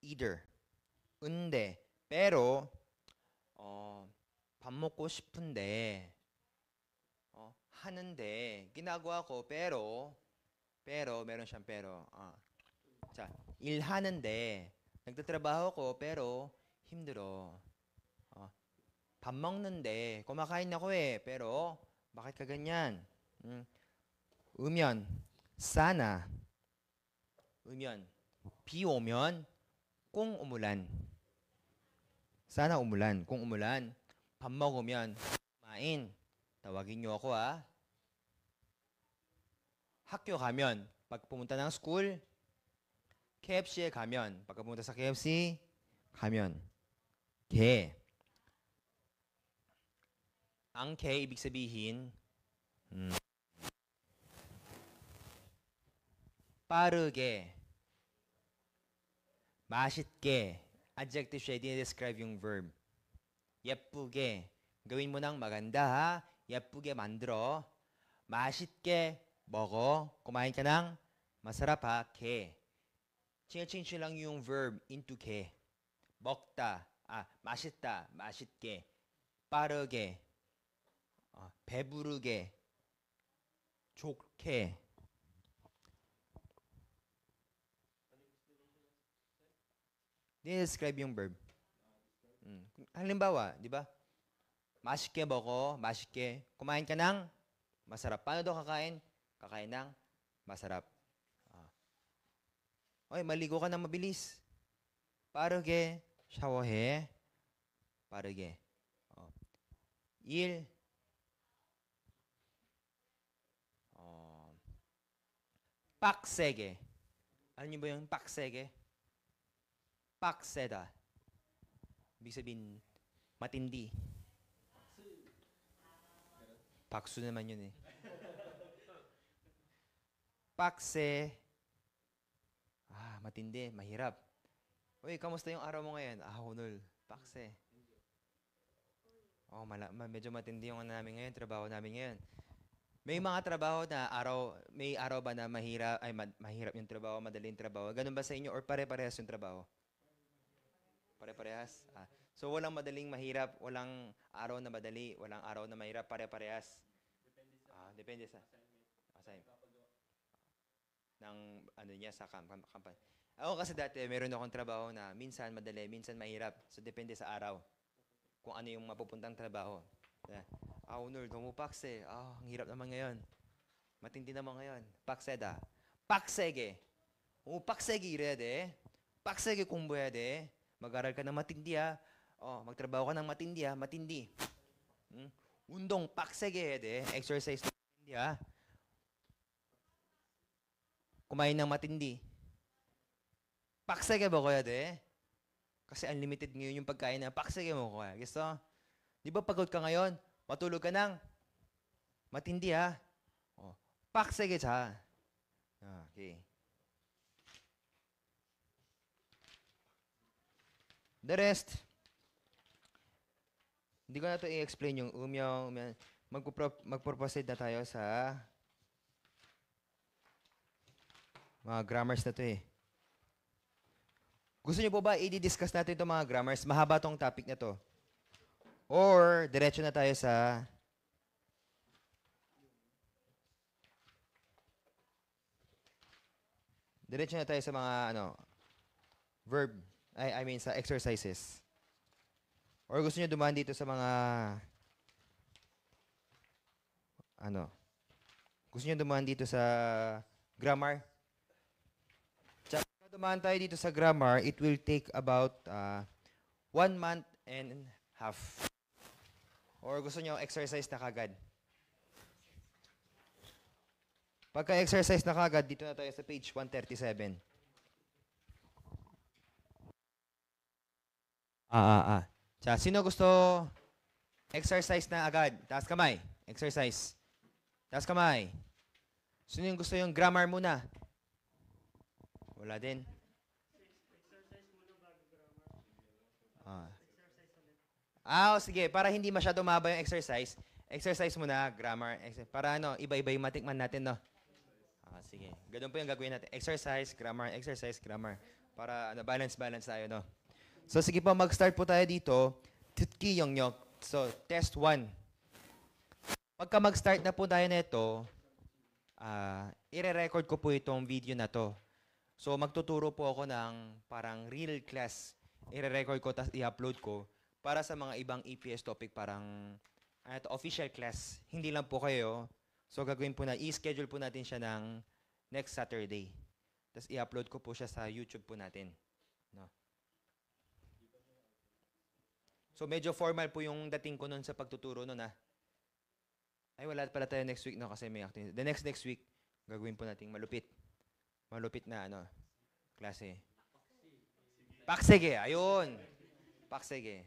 either. 근데, pero, 밥 먹고 싶은데, 하는데, ginagawa ko, pero, meron siyang pero. 자, 일하는데, nagtatrabaho ko, pero, 힘들어. 밥 먹는데, kumakain ako pero, bakit ka ganyan? 으면, sana. 으면, 비 오면, kung umulan. Sana umulan. Kung umulan, 밥 먹으면, kumain. Tawagin nyo ako 학교 가면, pag pumunta ng school, KFC에 가면, pag pumunta sa KFC, 가면. 개. Ang ke, ibig sabihin, 빠르게, 맛있게, adjective siya, describe yung verb. 예쁘게, gawin mo ng maganda 예쁘게 만들어. 맛있게 먹어. kumain ka ng masarap 게. change lang yung verb into 게. 먹다, 맛있다, 맛있게. 빠르게, 배부르게, 좋게. describe yung verb. Halimbawa, di ba? 맛있게 먹어, 맛있게. kumain ka ng masarap. Paano daw kakain? Kakain ng masarap. Oy, maligo ka ng mabilis. 빠르게 샤워해. 빠르게. 일. 빡세게. Alam niyo ba yung 빡세게? 빡세다. Ibig sabihin, matindi. 박수 naman yun 빡세. matindi, mahirap. Uy, kamusta yung araw mo ngayon? 오늘 빡세. medyo matindi yung namin ngayon, trabaho namin ngayon. May mga trabaho na may araw ba na mahirap yung trabaho, madali yung trabaho? Ganun ba sa inyo or pare-parehas yung trabaho? Pare-parehas? So, walang madaling mahirap, walang araw na madali, walang araw na mahirap, pare-parehas. Depende sa assignment. Sa company. Ako kasi dati, meron akong trabaho na minsan madali, minsan mahirap. So, depende sa araw. Kung ano yung mapupuntang trabaho. 오늘 너무 빡세. ang hirap naman ngayon. matindi naman ngayon. 빡세다. 빡세게. 빡세게 일해야 돼. 빡세게 공부해야 돼. mag-aral ka ng matindi magtrabaho ka ng matindi. 운동 빡세게 해야 돼. exercise ng matindi kumain ng matindi. 빡세게 먹어야 돼. Kasi unlimited ngayon yung pagkain na 빡세게 먹어야. Gusto? Di ba pagod ka ngayon? Matulog ka ng matindi 빡세게 자. Okay. The rest, hindi ko na ito i-explain yung umyaw. Magpo-proceed na tayo sa mga grammars na ito Gusto niyo po ba i-discuss natin itong mga grammars? Mahaba tong topic na to. Or, diretso na tayo sa mga verb. I mean sa exercises. Or gusto niyo dumaan dito sa mga gusto niyo dumaan dito sa grammar? Tsaka dumaan tayo dito sa grammar, it will take about 1 month and half. Or gusto niyo exercise na kagad? Pagka-exercise na kagad, dito na tayo sa page 137. Tsaka, sino gusto exercise na agad? Taas kamay. Exercise. Taas kamay. Sino yung gusto yung grammar muna? Wala din. Sige. Para hindi masyado mahaba yung exercise muna, grammar. Para iba-iba yung matikman natin, no? Sige. Ganun po yung gagawin natin. Exercise, grammar. Para balance tayo, no? So, sige po, mag-start po tayo dito. Tutki yongyok. So, test 1. Pagka mag-start na po tayo nito, ire-record ko po itong video na to. So, magtuturo po ako ng parang real class. Ire-record ko, tapos i-upload ko para sa mga ibang EPS topic, parang official class. Hindi lang po kayo. So, gagawin po i-schedule po natin siya ng next Saturday. Tapos i-upload ko po siya sa YouTube po natin. No? So, medyo formal po yung dating ko nun sa pagtuturo nun, Ay, wala pala tayo next week, no? Kasi may activity. The next week, gagawin po natin malupit. Malupit na, klase. Paksege, ayun. Paksege.